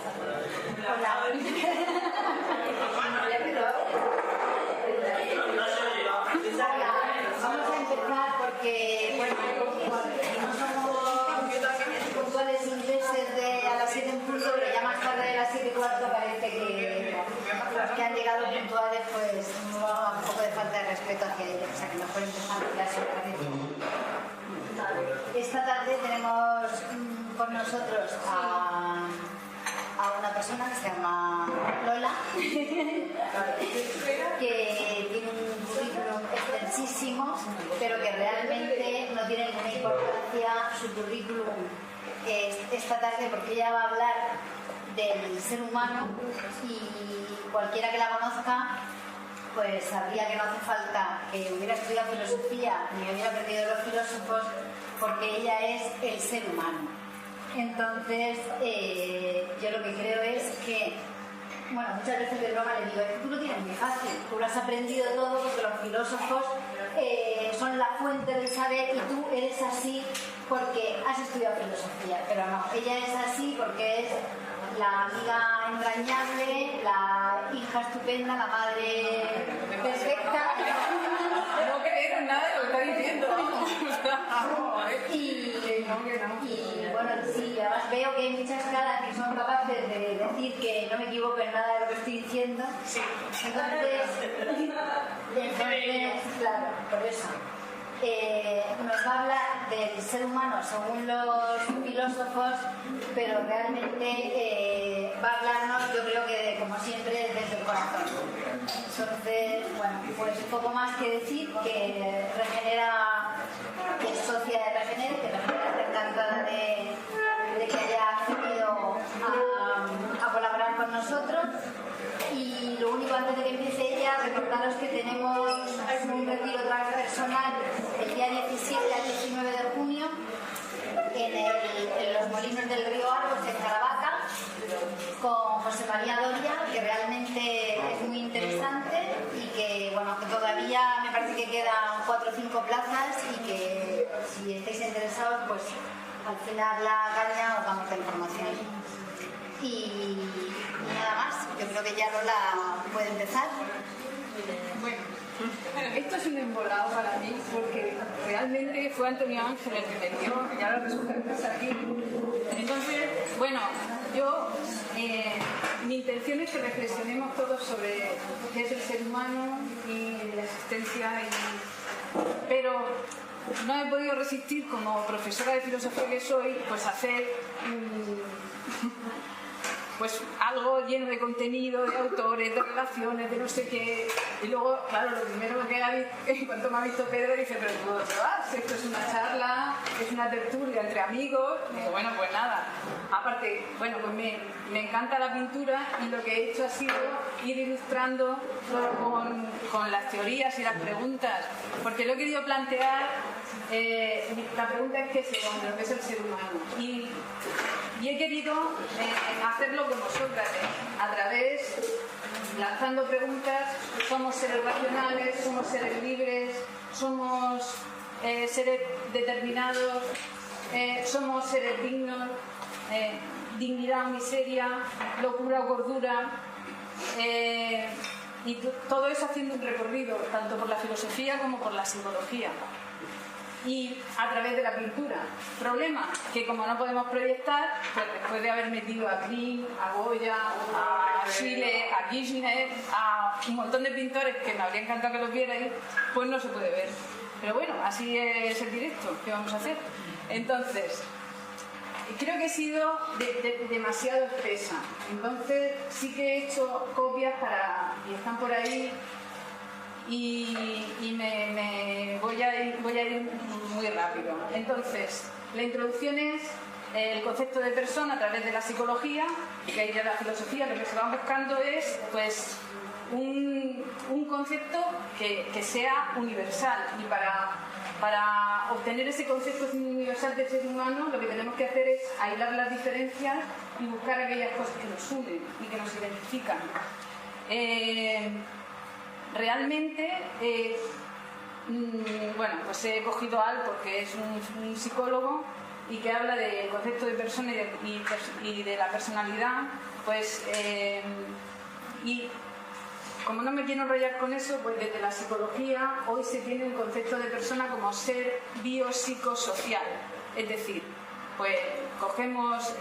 Hola. Vamos a empezar porque, bueno, no somos puntuales ingleses a las 7 en punto, pero ya más tarde de las 7:15 parece que los que han llegado puntuales pues un poco de falta de respeto hacia ellos, o sea que mejor empezar la clase, parece. Esta tarde tenemos con nosotros a una persona que se llama Lola, que tiene un currículum extensísimo, pero que realmente no tiene ninguna importancia su currículum esta tarde, porque ella va a hablar del ser humano y cualquiera que la conozca pues sabría que no hace falta que hubiera estudiado filosofía ni hubiera aprendido los filósofos, porque ella es el ser humano. Entonces, yo lo que creo es que, bueno, muchas veces de broma le digo, es que tú lo tienes muy fácil, tú lo has aprendido todo porque los filósofos son la fuente del saber y tú eres así porque has estudiado filosofía, pero no, ella es así porque es la amiga entrañable, la hija estupenda, la madre perfecta. No creer en nada de lo que está diciendo. Y bueno, sí, además veo que hay muchas caras que son capaces de decir que no me equivoco en nada de lo que estoy diciendo. Sí. Entonces, claro, por eso. Nos va a hablar del ser humano según los filósofos, pero realmente va a hablarnos, yo creo que como siempre, desde el corazón. Entonces, bueno, pues poco más que decir que Regenera, que es socia de Regenera, que Regenera está encantada de que haya accedido a colaborar con nosotros. Y lo único, antes de que empiece ella, recordaros que tenemos un retiro transpersonal el día 17 al 19 de junio en los molinos del río Argos, en Caravaca, con José María Doria, que realmente es muy interesante y que, bueno, que todavía me parece que quedan 4 o 5 plazas y que si estáis interesados, pues al final la caña os damos la información. Y nada más, yo creo que ya Lola puede empezar. Bueno, esto es un embolado para mí porque realmente fue Antonio Ángel el que me dio, y ahora resulta que estás aquí. Entonces, bueno, yo, mi intención es que reflexionemos todos sobre qué es el ser humano y la existencia, pero no he podido resistir, como profesora de filosofía que soy, pues hacer pues algo lleno de contenido, de autores, de relaciones, de no sé qué. Y luego, claro, lo primero que hay, en cuanto me ha visto Pedro, dice, pero tú te vas, esto es una charla, es una tertulia entre amigos. Y digo, bueno, pues nada. Aparte, bueno, pues me encanta la pintura y lo que he hecho ha sido ir ilustrando con las teorías y las preguntas, porque lo he querido plantear. La pregunta es qué es el hombre, qué es el ser humano. Y he querido hacerlo con vosotras, a través, lanzando preguntas. Somos seres racionales, somos seres libres, somos seres determinados, somos seres dignos, dignidad o miseria, locura o cordura, y todo eso haciendo un recorrido tanto por la filosofía como por la psicología y a través de la pintura. Problema, que como no podemos proyectar, pues después de haber metido a Klimt, a Goya, a Schiele, a Kirchner, a un montón de pintores que me habría encantado que los vierais, pues no se puede ver. Pero bueno, así es el directo, ¿qué vamos a hacer? Entonces, creo que he sido demasiado espesa. Entonces sí que he hecho copias y están por ahí. Y voy a ir muy rápido. Entonces, la introducción es el concepto de persona a través de la psicología, que ahí de la filosofía lo que se va buscando es pues un concepto que sea universal, y para obtener ese concepto universal del ser humano lo que tenemos que hacer es aislar las diferencias y buscar aquellas cosas que nos unen y que nos identifican. Realmente, bueno, pues he cogido a Al porque es un psicólogo y que habla del concepto de persona y de la personalidad, pues, y como no me quiero enrollar con eso, pues desde la psicología hoy se tiene un concepto de persona como ser biopsicosocial, es decir, pues cogemos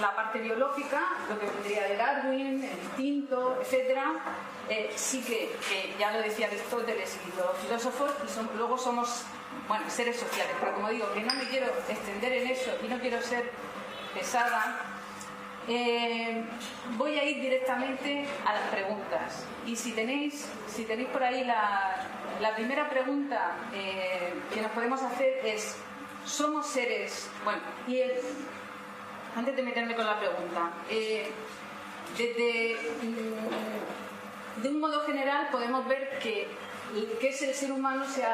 la parte biológica, lo que vendría de Darwin, el instinto, etcétera. Sí que ya lo decía Aristóteles y los filósofos, y luego somos, bueno, seres sociales, pero como digo, que no me quiero extender en eso y no quiero ser pesada, voy a ir directamente a las preguntas. Y si tenéis por ahí la primera pregunta que nos podemos hacer es: ¿somos seres? Bueno, y antes de meterme con la pregunta, de un modo general podemos ver que es el ser humano se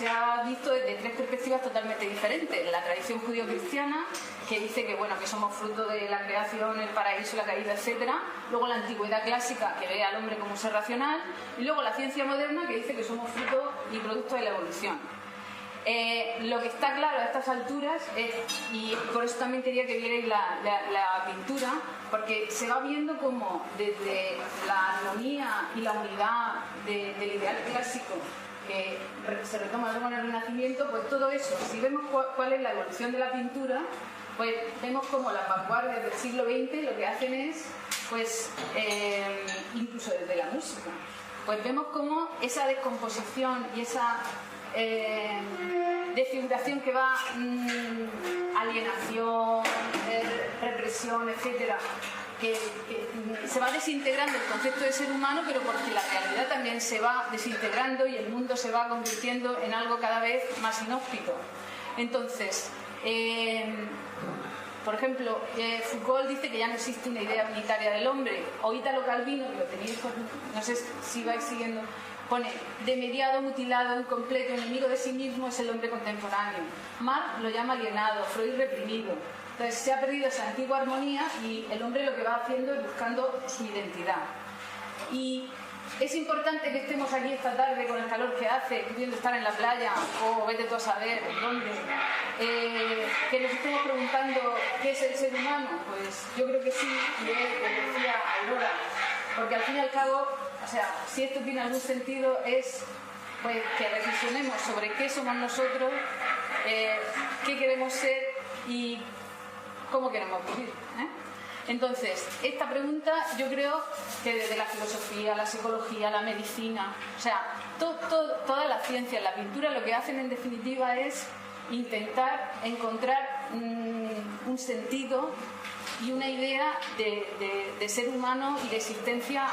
ha visto desde tres perspectivas totalmente diferentes. La tradición judío-cristiana, que dice que, bueno, que somos fruto de la creación, el paraíso, la caída, etcétera. Luego la antigüedad clásica, que ve al hombre como un ser racional. Y luego la ciencia moderna, que dice que somos fruto y producto de la evolución. Lo que está claro a estas alturas es, y por eso también quería que vierais la pintura, porque se va viendo como desde la armonía y la unidad del ideal clásico que se retoma luego en el Renacimiento, pues todo eso, si vemos cuál es la evolución de la pintura, pues vemos como las vanguardias del siglo XX lo que hacen es, pues, incluso desde la música, pues vemos como esa descomposición y esa desfiguración que va, alienación, represión, etcétera, que se va desintegrando el concepto de ser humano, pero porque la realidad también se va desintegrando y el mundo se va convirtiendo en algo cada vez más inhóspito. Entonces, por ejemplo, Foucault dice que ya no existe una idea unitaria del hombre, o Italo Calvino, que lo tenéis, no sé si vais siguiendo, pone: de mediado, mutilado, incompleto, enemigo de sí mismo es el hombre contemporáneo. Marx lo llama alienado, Freud reprimido. Entonces se ha perdido esa antigua armonía y el hombre lo que va haciendo es buscando su identidad. Y es importante que estemos aquí esta tarde con el calor que hace, pudiendo estar en la playa o vete tú a saber dónde, que nos estemos preguntando ¿qué es el ser humano? Pues yo creo que sí, y es lo que decía Aurora, porque al fin y al cabo, o sea, si esto tiene algún sentido es, pues, que reflexionemos sobre qué somos nosotros, qué queremos ser y cómo queremos vivir, Entonces, esta pregunta yo creo que desde la filosofía, la psicología, la medicina, o sea, toda la ciencia, la pintura, lo que hacen en definitiva es intentar encontrar un sentido y una idea de ser humano y de existencia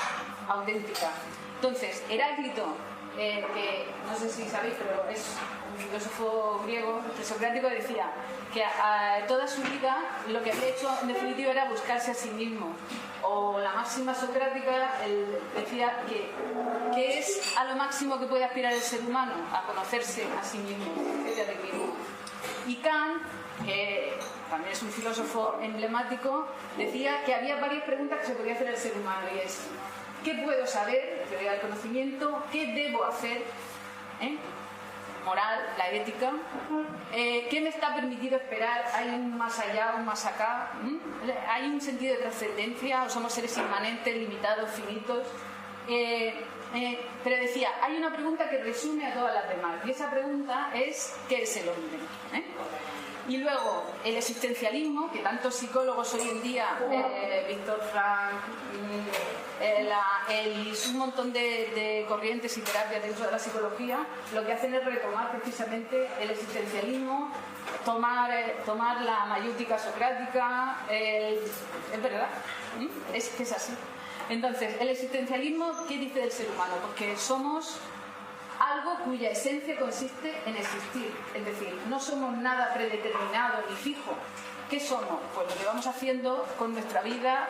auténtica. Entonces, Heráclito, que no sé si sabéis, pero es un filósofo griego, presocrático, decía que toda su vida lo que había hecho en definitiva era buscarse a sí mismo. O la máxima socrática, él decía que es a lo máximo que puede aspirar el ser humano, a conocerse a sí mismo. Y Kant, que también es un filósofo emblemático, decía que había varias preguntas que se podía hacer al ser humano, y es: ¿qué puedo saber? La teoría del conocimiento. ¿Qué debo hacer? Moral, la ética. ¿Qué me está permitido esperar? ¿Hay un más allá, un más acá? ¿Hay un sentido de trascendencia o somos seres inmanentes, limitados, finitos? Pero decía, hay una pregunta que resume a todas las demás, y esa pregunta es: ¿qué es el hombre? Y luego el existencialismo, que tantos psicólogos hoy en día, Víctor Frank, un montón de corrientes y terapias dentro de la psicología, lo que hacen es retomar precisamente el existencialismo, tomar la mayéutica socrática, es verdad, es que es así. Entonces, el existencialismo, ¿qué dice del ser humano? Porque somos algo cuya esencia consiste en existir, es decir, no somos nada predeterminado ni fijo. ¿Qué somos? Pues lo que vamos haciendo con nuestra vida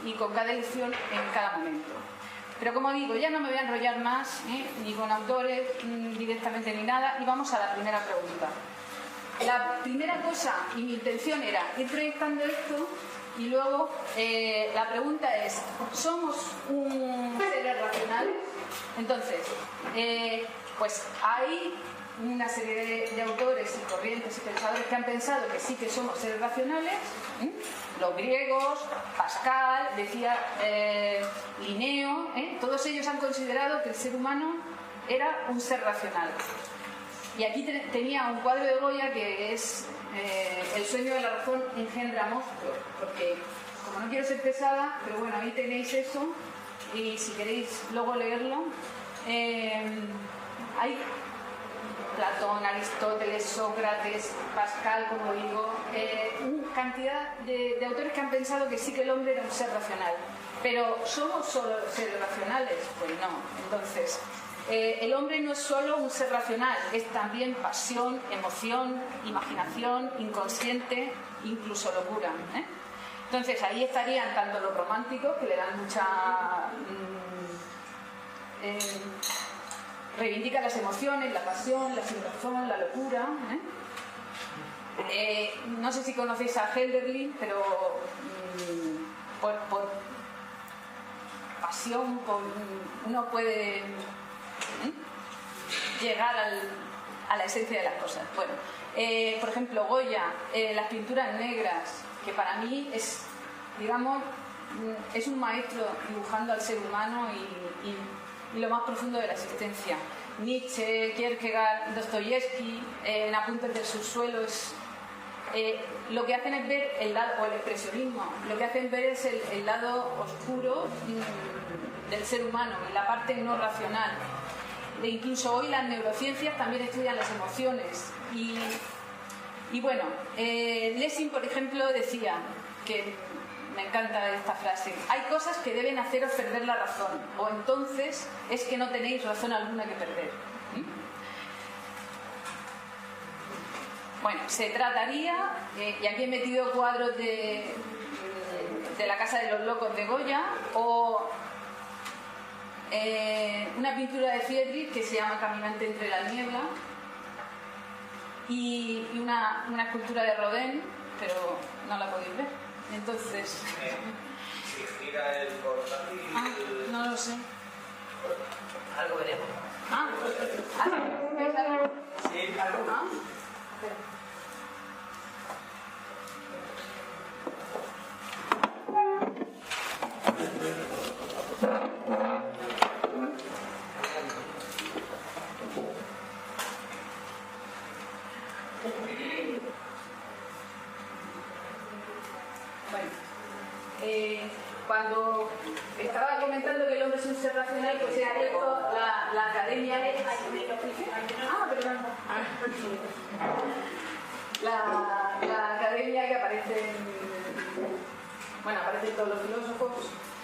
y con cada elección en cada momento. Pero como digo, ya no me voy a enrollar más, ni con autores directamente ni nada, y vamos a la primera pregunta. La primera cosa, y mi intención era ir proyectando esto, y luego la pregunta es: ¿somos un ser racional? Entonces, pues hay una serie de autores y corrientes y pensadores que han pensado que sí que somos seres racionales. Los griegos, Pascal, decía Linneo, todos ellos han considerado que el ser humano era un ser racional. Y aquí tenía un cuadro de Goya que es El sueño de la razón engendra monstruos, porque como no quiero ser pesada, pero bueno, ahí tenéis eso, y si queréis luego leerlo, hay Platón, Aristóteles, Sócrates, Pascal, como digo, cantidad de autores que han pensado que sí que el hombre era un ser racional. Pero ¿somos solo seres racionales? Pues no. Entonces, el hombre no es solo un ser racional, es también pasión, emoción, imaginación, inconsciente, incluso locura. Entonces, ahí estarían tanto los románticos, que le dan mucha... reivindica las emociones, la pasión, la sinrazón, la locura. No sé si conocéis a Hölderlin, pero por pasión uno puede llegar a la esencia de las cosas. Bueno, por ejemplo, Goya, las pinturas negras, que para mí es, digamos, es un maestro dibujando al ser humano y lo más profundo de la existencia. Nietzsche, Kierkegaard, Dostoyevsky, en Apuntes del subsuelo, lo que hacen es ver el lado, o el expresionismo, lo que hacen ver es el lado oscuro del ser humano, la parte no racional. Incluso hoy las neurociencias también estudian las emociones. Y bueno, Lessing, por ejemplo, decía que... me encanta esta frase: hay cosas que deben haceros perder la razón, o entonces es que no tenéis razón alguna que perder. Bueno, se trataría, y aquí he metido cuadros de la Casa de los Locos de Goya, o una pintura de Friedrich que se llama Caminante entre la niebla, y una escultura de Rodin, pero no la podéis ver. Entonces... ¿Se explica el portátil? No lo sé. Algo veremos. ¿Ves algo? Sí, algo. Cuando estaba comentando que el hombre es un ser racional, pues he abierto la academia. Perdón. La academia que aparece aparecen todos los filósofos,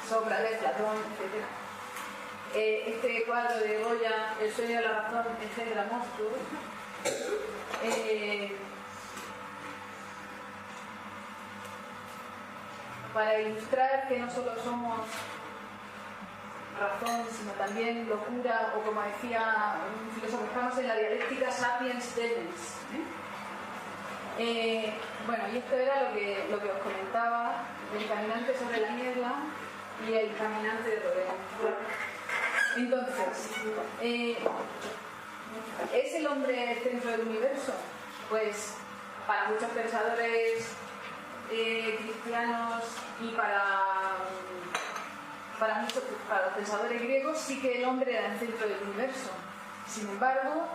Sócrates, Platón, etc. Este cuadro de Goya, El sueño de la razón engendra monstruos. Para ilustrar que no solo somos razón, sino también locura, o como decía un filósofo, estamos en la dialéctica sapiens-demens. Bueno, y esto era lo que os comentaba, el caminante sobre la niebla y el caminante de Rodin. Entonces, ¿es el hombre el centro del universo? Pues para muchos pensadores cristianos y para los pensadores griegos sí que el hombre era el centro del universo. Sin embargo,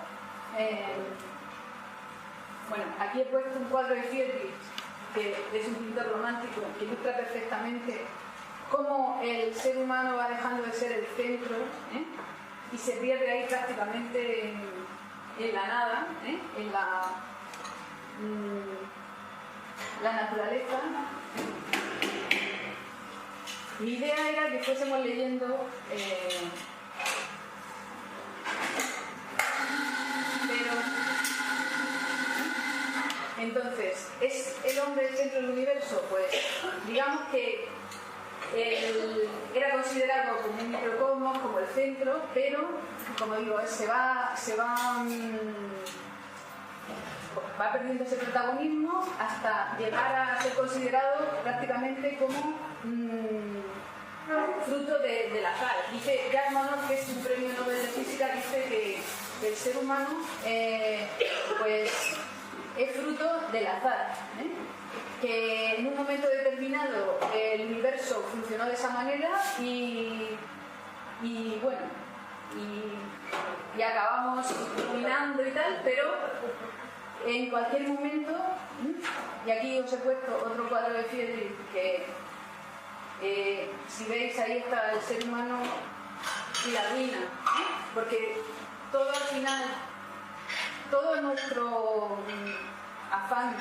aquí he puesto un cuadro de Friedrich, que es un pintor romántico, que ilustra perfectamente cómo el ser humano va dejando de ser el centro y se pierde ahí prácticamente en la nada, en la naturaleza. Mi idea era que fuésemos leyendo entonces, ¿es el hombre el centro del universo? Pues digamos que era considerado como un microcosmos, como el centro, pero como digo, va perdiendo ese protagonismo hasta llegar a ser considerado prácticamente como fruto del azar. Dice Jacques Monod, que es un premio Nobel de Física, dice que el ser humano pues es fruto del azar, que en un momento determinado el universo funcionó de esa manera y bueno, y acabamos dominando y tal, pero en cualquier momento, y aquí os he puesto otro cuadro de Friedrich que si veis ahí está el ser humano y la ruina, porque todo al final, todo nuestro afán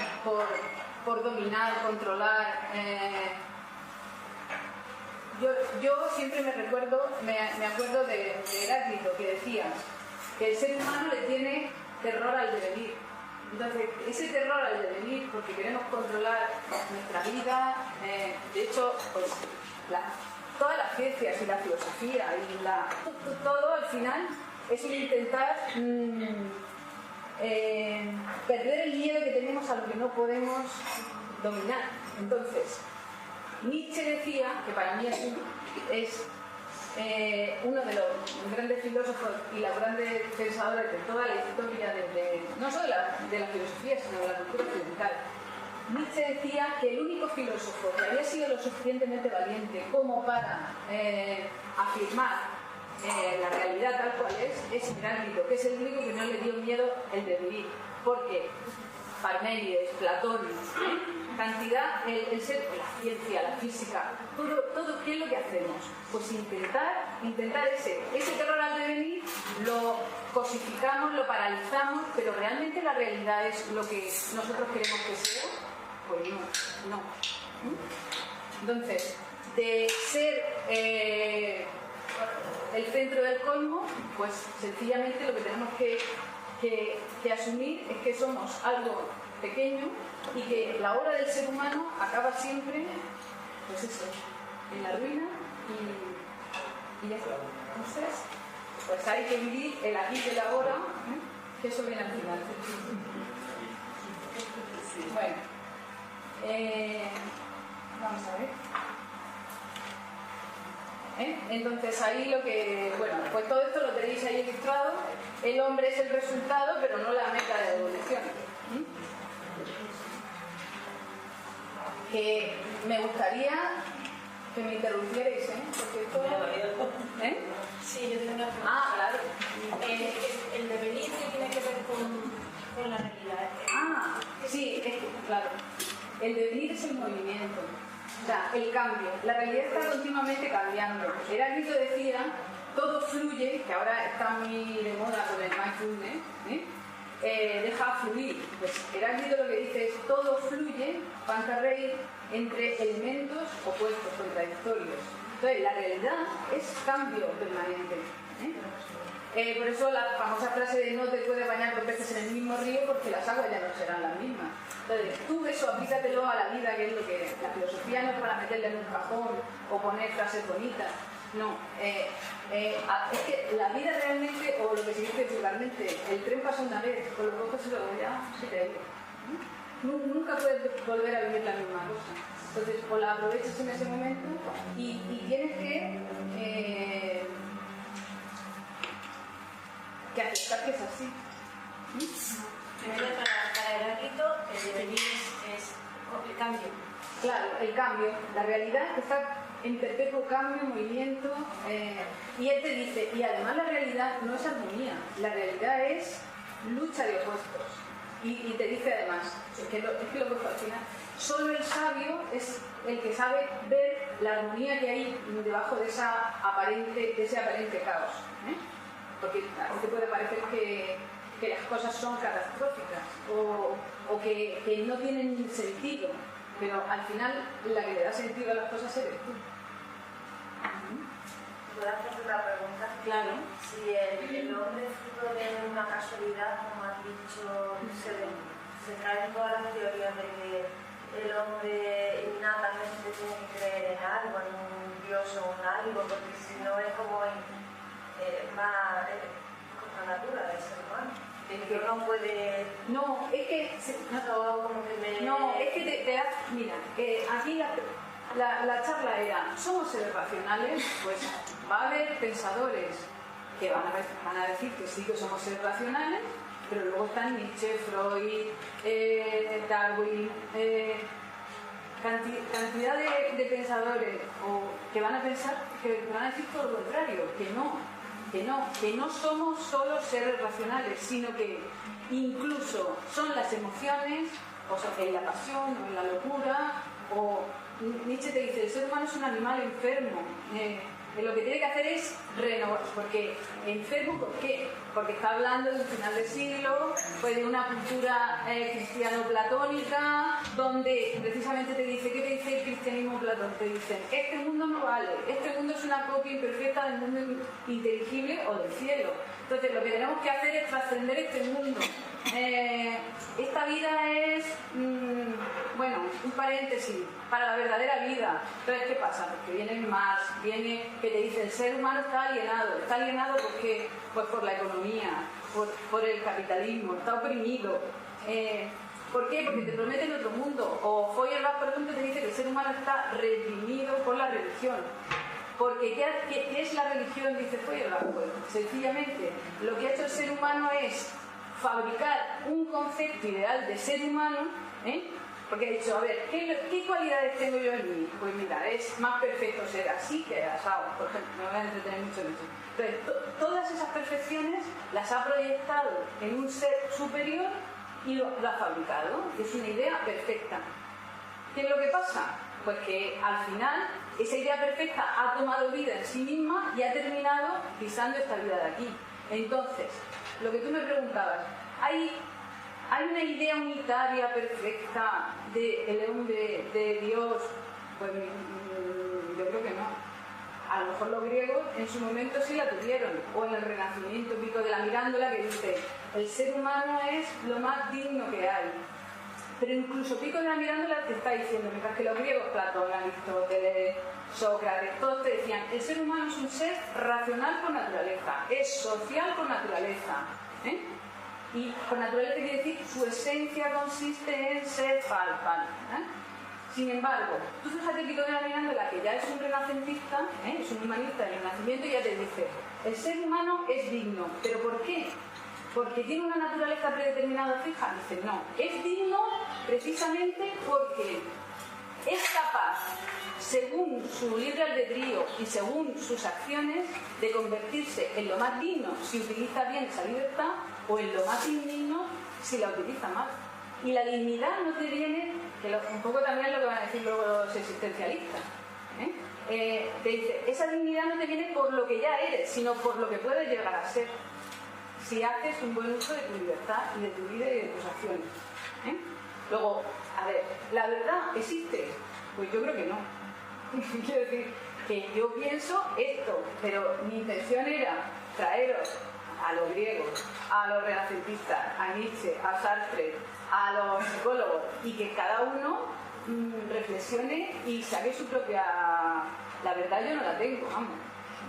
por dominar, controlar, yo siempre me acuerdo de Heráclito, que decía que el ser humano le tiene terror al devenir. Entonces, ese terror al devenir, porque queremos controlar nuestra vida, de hecho, pues todas las ciencias y la filosofía y todo al final es un intentar perder el miedo que tenemos a lo que no podemos dominar. Entonces, Nietzsche decía, que para mí es uno de los grandes filósofos y los grandes pensadores de toda la historia, no solo de la filosofía, sino de la cultura occidental. Nietzsche decía que el único filósofo que había sido lo suficientemente valiente como para afirmar la realidad tal cual es Heráclito, que es el único que no le dio miedo el devenir. Porque Parménides, Platón, cantidad, el ser, la ciencia, la física, todo, ¿qué es lo que hacemos? Pues intentar ese terror al devenir, lo cosificamos, lo paralizamos, pero realmente la realidad es lo que nosotros queremos que sea. Pues no. Entonces, de ser el centro del cosmos, pues sencillamente lo que tenemos que asumir es que somos algo pequeño y que la obra del ser humano acaba siempre, pues eso, en la ruina y ya está. Entonces, pues hay que vivir el aquí y el ahora, que eso viene al final. Bueno. Vamos a ver. Entonces ahí lo que, bueno, pues todo esto lo tenéis ahí ilustrado. El hombre es el resultado, pero no la meta de la evolución. Que me gustaría que me interrumpierais, porque esto... Sí, yo tengo una pregunta. Ah, claro. El devenir que tiene que ver con la realidad. Sí, claro. El devenir es el movimiento, o sea, el cambio. La realidad está continuamente cambiando. Heráclito decía, todo fluye, que ahora está muy de moda con el mindfulness, deja fluir. Pues Heráclito lo que dice es, todo fluye, Pancarrey, entre elementos opuestos, contradictorios. Entonces, la realidad es cambio permanente. Por eso la famosa frase de no te puedes bañar dos veces en el mismo río porque las aguas ya no serán las mismas. Entonces, tú eso aplícatelo a la vida, que es lo que la filosofía no es para meterle en un cajón o poner frases bonitas. No, es que la vida realmente, o lo que se dice vulgarmente, el tren pasa una vez, con los ojos y luego ya se te ha ido. Nunca puedes volver a vivir la misma cosa. Entonces, o la aprovechas en ese momento y tienes que aceptar que es así. Para Heráclito, el devenir es el cambio. Claro, el cambio. La realidad está en perpetuo cambio, movimiento. Y él te dice, y además la realidad no es armonía, la realidad es lucha de opuestos. Y te dice además, es que lo he puesto al final, solo el sabio es el que sabe ver la armonía que hay debajo de ese aparente caos. Porque a ti te puede parecer que las cosas son catastróficas o que no tienen sentido, pero al final la que le da sentido a las cosas eres tú. ¿Puedo hacer una pregunta? Claro. Si el hombre fruto de una casualidad, como has dicho, se caen todas las teorías de que el hombre innatamente tiene que creer en algo, en un dios o en algo, porque si no es como más contra natura del ser humano. Que no puede... No, es que... Mira, aquí la charla era, ¿somos seres racionales? Pues va a haber pensadores que van a decir que sí que somos seres racionales, pero luego están Nietzsche, Freud, Darwin, cantidad de pensadores que van a pensar, que van a decir todo lo contrario, que no somos solo seres racionales, sino que incluso son las emociones, o sea, en la pasión o en la locura, o Nietzsche te dice, el ser humano es un animal enfermo, lo que tiene que hacer es renovar, porque enfermo, ¿por qué? Porque está hablando de un final de siglo, pues de una cultura cristiano-platónica, donde precisamente te dice, ¿qué te dice el cristianismo platón? Te dicen, este mundo no vale, este mundo es una copia imperfecta del mundo inteligible o del cielo. Entonces lo que tenemos que hacer es trascender este mundo. Esta vida es, bueno, un paréntesis para la verdadera vida. Entonces, ¿qué pasa? Porque viene Marx, viene que te dice el ser humano está alienado porque, pues por la economía, por el capitalismo, está oprimido. ¿Por qué? Porque te prometen otro mundo. O Feuerbach, por ejemplo, te dice que el ser humano está reprimido por la religión. Porque ¿qué es la religión? Dice Feuerbach. Pues sencillamente, lo que ha hecho el ser humano es fabricar un concepto ideal de ser humano, porque ha dicho, a ver, ¿qué cualidades tengo yo en mí? Pues mira, es más perfecto ser así que asado, por ejemplo, me voy a entretener mucho en eso. Entonces, todas esas perfecciones las ha proyectado en un ser superior y lo ha fabricado, es una idea perfecta. ¿Qué es lo que pasa? Pues que al final esa idea perfecta ha tomado vida en sí misma y ha terminado pisando esta vida de aquí. Entonces, lo que tú me preguntabas, ¿hay una idea unitaria perfecta del hombre, de Dios? Pues yo creo que no. A lo mejor los griegos en su momento sí la tuvieron, o en el Renacimiento, Pico de la Mirándola, que dice, el ser humano es lo más digno que hay. Pero incluso Pico de la Mirándola te está diciendo, mientras que los griegos, Platón, Aristóteles, Sócrates, todos te decían, el ser humano es un ser racional por naturaleza, es social por naturaleza. Y por naturaleza quiere decir, su esencia consiste en ser tal. Sin embargo, tú fíjate Pico de la Mirándola, que ya es un renacentista, es un humanista del Renacimiento, y ya te dice, el ser humano es digno. ¿Pero por qué? Porque tiene una naturaleza predeterminada fija. Dice, no, es digno precisamente porque es capaz, según su libre albedrío y según sus acciones, de convertirse en lo más digno si utiliza bien esa libertad, o en lo más indigno si la utiliza mal. Y la dignidad no te viene, un poco también lo que van a decir luego los existencialistas, te dice, esa dignidad no te viene por lo que ya eres, sino por lo que puedes llegar a ser, si haces un buen uso de tu libertad y de tu vida y de tus acciones. Luego, a ver, ¿la verdad existe? Pues yo creo que no. Quiero decir que yo pienso esto, pero mi intención era traeros a los griegos, a los renacentistas, a Nietzsche, a Sartre, a los psicólogos, y que cada uno reflexione y saque su propia... La verdad yo no la tengo, vamos,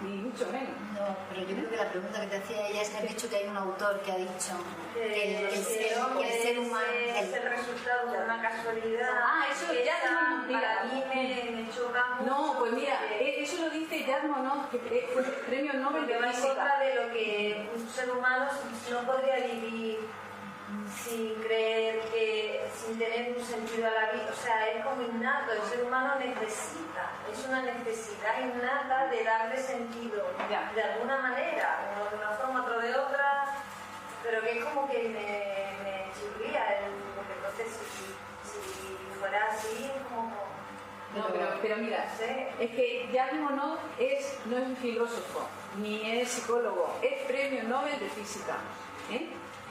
ni mucho menos. No, pero yo creo que la pregunta que te hacía ella es que has dicho que hay un autor que ha dicho que el ser humano es el resultado de una casualidad. Ah, eso ya no, mira, para mí me choca mucho. No, pues mira, eso lo dice Jacques Monod, que fue el premio Nobel de va en Física. contra de lo que un ser humano no podría vivir sin creer que, sin tener un sentido a la vida. O sea, es como innato, el ser humano necesita, es una necesidad innata de darle sentido, de alguna manera, uno de una forma, otro de otra, pero que es como que me chirría, porque entonces si fuera así, como... No, pero mira, es que Jacques Monod no es un filósofo, ni es psicólogo, es premio Nobel de Física.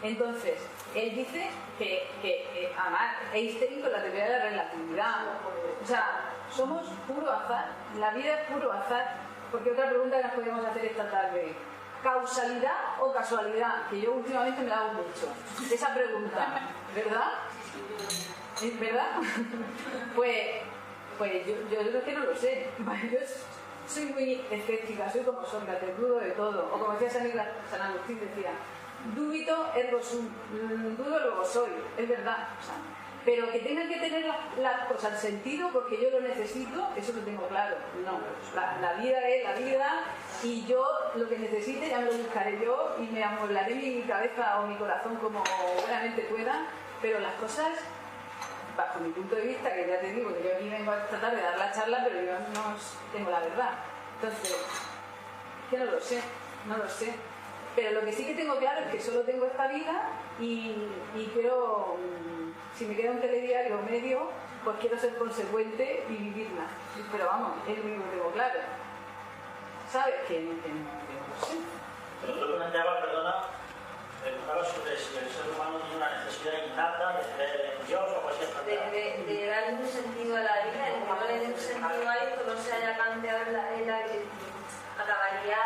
Entonces, él dice que además Einstein con la teoría de la relatividad, o sea, somos puro azar, la vida es puro azar, porque otra pregunta que nos podríamos hacer esta tarde, ¿causalidad o casualidad? Que yo últimamente me la hago mucho, esa pregunta, ¿verdad? ¿Es verdad? Pues yo creo que no lo sé, yo soy muy escéptica, soy como Sócrates, dudo de todo, o como decía San Agustín, decía, dubito ergo sum, dudo luego soy, es verdad. O sea, Pero que tengan que tener las cosas sentido porque yo lo necesito, eso lo tengo claro. No, la vida es la vida y yo lo que necesite ya me lo buscaré yo y me amueblaré mi cabeza o mi corazón como buenamente pueda, pero las cosas, bajo mi punto de vista, que ya te digo que yo aquí vengo a tratar de dar la charla, pero yo no tengo la verdad. Entonces, que no lo sé. Pero lo que sí que tengo claro es que solo tengo esta vida y quiero, si me queda un telediario medio, pues quiero ser consecuente y vivirla. Pero vamos, es lo único que tengo claro. ¿Sabes? Que no lo sé. Pero tú planteabas, perdona, preguntaba sobre si el ser humano tiene una necesidad innata de creer en Dios o cualquier cosa. De darle un sentido a la vida, de que no le dé un sentido a esto, no se haya planteado acabaría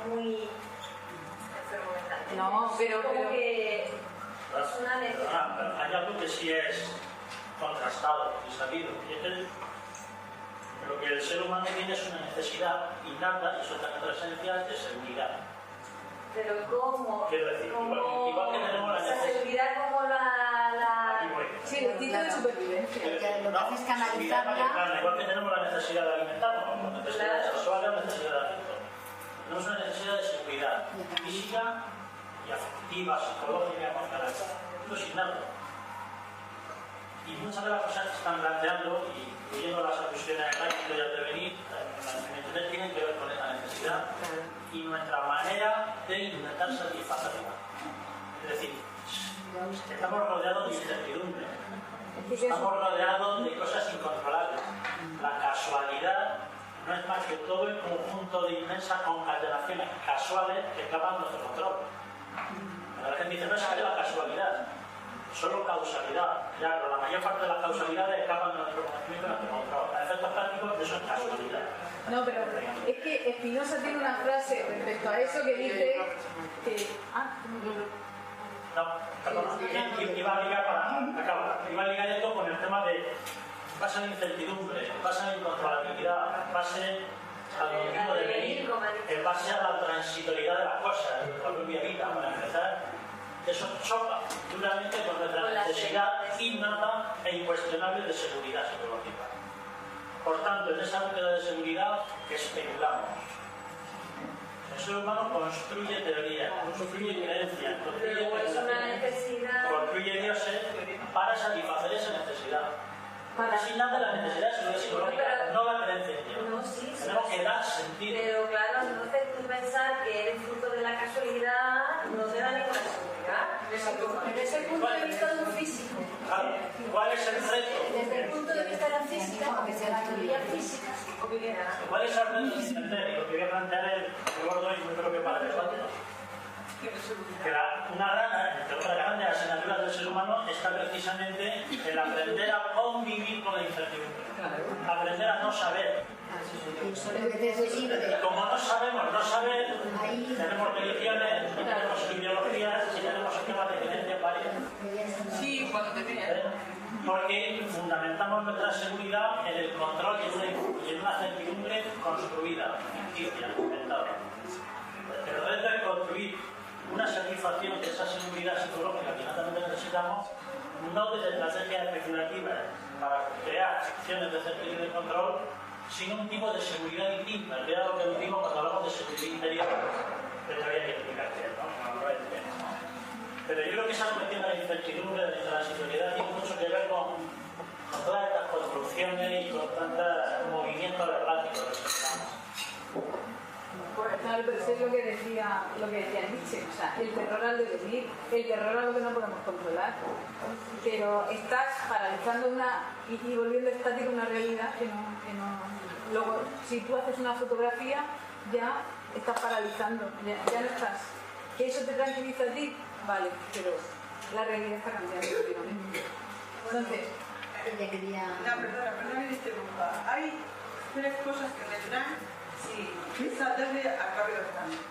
muy enfermo mental. No, pero que es una necesidad. Perdona, hay algo que sí es contrastado y sabido, y es que lo que el ser humano tiene es una necesidad innata, y eso también otra esencia, de seguridad. Pero ¿cómo? Quiero decir, igual que tenemos la necesidad. seguridad como la... sí, el instinto de supervivencia. Lo que hace es canalizarla. Igual que tenemos la necesidad de alimentarnos, la necesidad sexual y la necesidad de afecto. Tenemos una necesidad de seguridad física y afectiva, psicológica, emocional. Esto es innato. Y muchas de las cosas que están planteando, y incluyendo las alusiones a que voy a intervenir, en Internet tienen que ver con esa necesidad y nuestra manera de intentar satisfacerla. Es decir, estamos rodeados de incertidumbre, estamos rodeados de cosas incontrolables. La casualidad no es más que todo el conjunto de inmensas concatenaciones casuales que escapan de nuestro control. La gente dice, no es que la casualidad, solo causalidad. Claro, la mayor parte de las causalidades escapan de nuestro conocimiento y nuestro control. A efectos prácticos, eso es casualidad. No, pero es que Spinoza tiene una frase respecto a eso que dice que... No, perdón, iba a ligar esto con el tema de pasa la incertidumbre, pasa la incontrolabilidad, pase al momento de venir, pase a la transitoriedad de las cosas, de nuestra propia vida. Para empezar, eso choca duramente con nuestra necesidad innata e incuestionable de seguridad psicológica. Por tanto, en esa búsqueda de seguridad especulamos. El ser humano construye teorías, construye creencias, construye dioses para satisfacer esa necesidad. Es innata la necesidad psicológica, no la creencia en Dios. No, sí, tenemos que dar sentido. Pero claro, entonces tú pensar que eres fruto de la casualidad no te da ninguna seguridad. Pero es el punto de vista de un físico. Claro, ¿cuál es el reto? Desde el punto de vista de la física, porque se la teoría física. ¿Cuál es el reto de entender? Y lo que voy a plantear es, el gordo y muy propio para el cuatro. Que una de las grandes asignaturas del ser humano está precisamente el aprender a convivir con la incertidumbre. Aprender a no saber. Como no sabemos no saber, tenemos religiones, y tenemos ideologías, y tenemos sistemas de creencias varias. Sí, cuando te veas. Porque fundamentamos nuestra seguridad en el control y en una certidumbre construida, ficticia, inventada. El reto es construir una satisfacción de esa seguridad psicológica que nosotros necesitamos, no desde estrategias especulativas para crear acciones de certidumbre y de control, sino un tipo de seguridad distinta, que era lo que decimos cuando hablamos de seguridad interior, que te había que explicar qué es, ¿no? Pero yo creo que esa cuestión de la incertidumbre, de la transitoriedad, tiene mucho que ver con todas estas construcciones y con tantos movimientos erráticos que estamos. Claro, pero eso es lo que decía Nietzsche, o sea, el terror al devenir, el terror a lo que no podemos controlar. Pero estás paralizando y volviendo estática una realidad que no. Luego, si tú haces una fotografía, ya estás paralizando, ya no estás. ¿Que eso te tranquiliza a ti? Vale, pero la realidad está cambiando continuamente. Entonces, ella quería... No, perdona que te interrumpa. Hay tres cosas que me traen esta tarde a Carlos Hernández.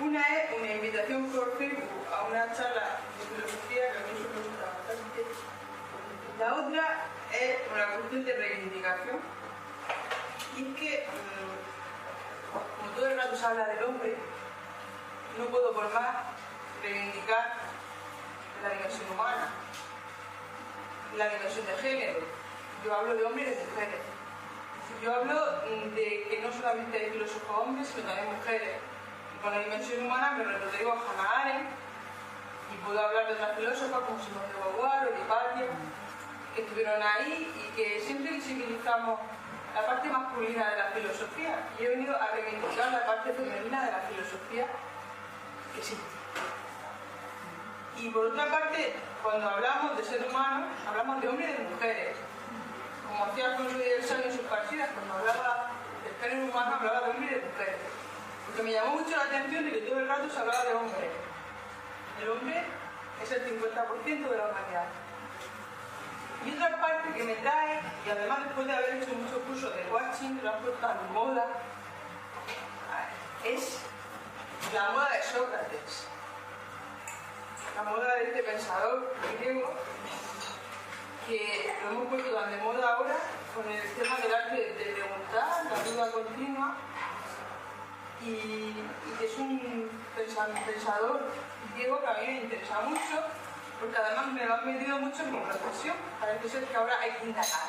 Una es una invitación por Facebook a una charla de filosofía que a mí me gusta bastante. La otra es una cuestión de reivindicación. Y es que, como todo el rato se habla del hombre, no puedo por más reivindicar la dimensión humana. la dimensión de género. Yo hablo de hombres y de mujeres. Yo hablo de que no solamente hay filósofos hombres, sino también mujeres. Y con la dimensión humana me refiero a Hannah Arendt, y puedo hablar de otras filósofas como Simone de Beauvoir o Hipatia, que estuvieron ahí y que siempre visibilizamos la parte masculina de la filosofía. Y he venido a reivindicar la parte femenina de la filosofía que existe. Y por otra parte, cuando hablamos de ser humano, hablamos de hombres y de mujeres. Como hacía Alfonso del Sabio en sus partidas, cuando hablaba del género humano, hablaba de hombres y de mujeres. Porque me llamó mucho la atención de que todo el rato se hablaba de hombres. El hombre es el 50% de la humanidad. Y otra parte que me trae, y además después de haber hecho muchos cursos de watching, que lo han puesto tan de moda, es la moda de Sócrates. La moda de este pensador griego, que lo hemos puesto tan de moda ahora con el tema del arte de preguntar, la duda continua, y que es un pensador griego que a mí me interesa mucho, porque además me lo han metido mucho en mi profesión. Parece ser que ahora hay que indagar.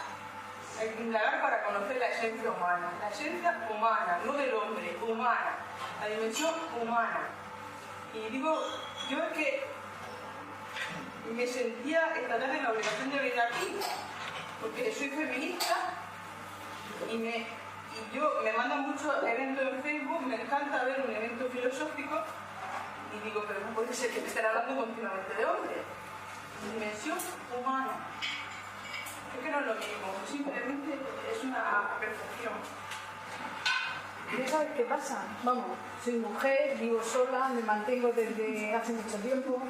Hay que indagar para conocer la esencia humana. La esencia humana, no del hombre, humana. La dimensión humana. Y digo, yo es que me sentía esta tarde en la obligación de venir aquí, porque soy feminista y me mandan muchos eventos en Facebook, me encanta ver un evento filosófico y digo, pero no puede ser que me estén hablando continuamente de hombres. Dimensión humana. Es que no es lo mismo, simplemente es una percepción. ¿Ya sabes qué pasa? Vamos, soy mujer, vivo sola, me mantengo desde hace mucho tiempo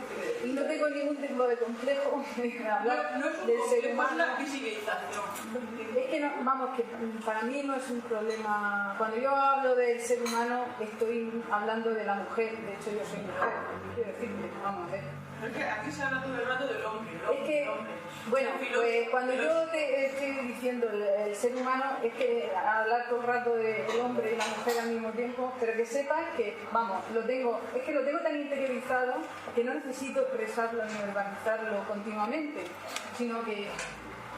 y no tengo ningún tipo de complejo de hablar del ser humano. Es la visibilización. Es que no, vamos, que para mí no es un problema. Cuando yo hablo del ser humano, estoy hablando de la mujer. De hecho, yo soy mujer. Quiero decirte, vamos a ver. Es que aquí se habla todo el rato del hombre. Es que, bueno, pues cuando yo te estoy diciendo el ser humano, es que hablar todo el rato del hombre y la mujer al mismo tiempo, pero que sepas que, vamos, lo tengo tan interiorizado que no necesito expresarlo ni verbalizarlo continuamente, sino que,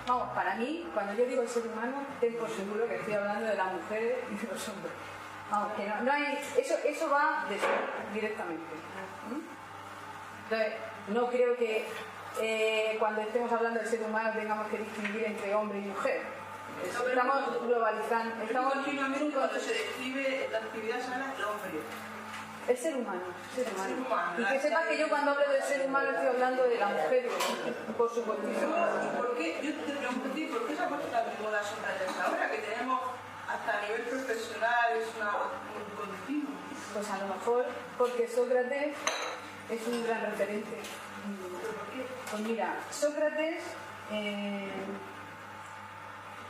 vamos, para mí, cuando yo digo el ser humano, ten por seguro que estoy hablando de las mujeres y de los hombres. Vamos, que no hay, eso va de ser directamente. Entonces, no creo que cuando estemos hablando del ser humano tengamos que distinguir entre hombre y mujer. Estamos globalizando. Estamos continuamente cuando se describe la actividad sana del hombre. El ser humano. Y que sepas que yo cuando hablo del ser humano estoy hablando de la mujer y del hombre, por supuesto. ¿Y por qué? Yo te pregunto a ti, ¿por qué se ha puesto tan de moda Sócrates ahora que tenemos hasta a nivel profesional un continuo? Pues a lo mejor porque Sócrates es un gran referente. ¿Por qué? Pues mira, Sócrates,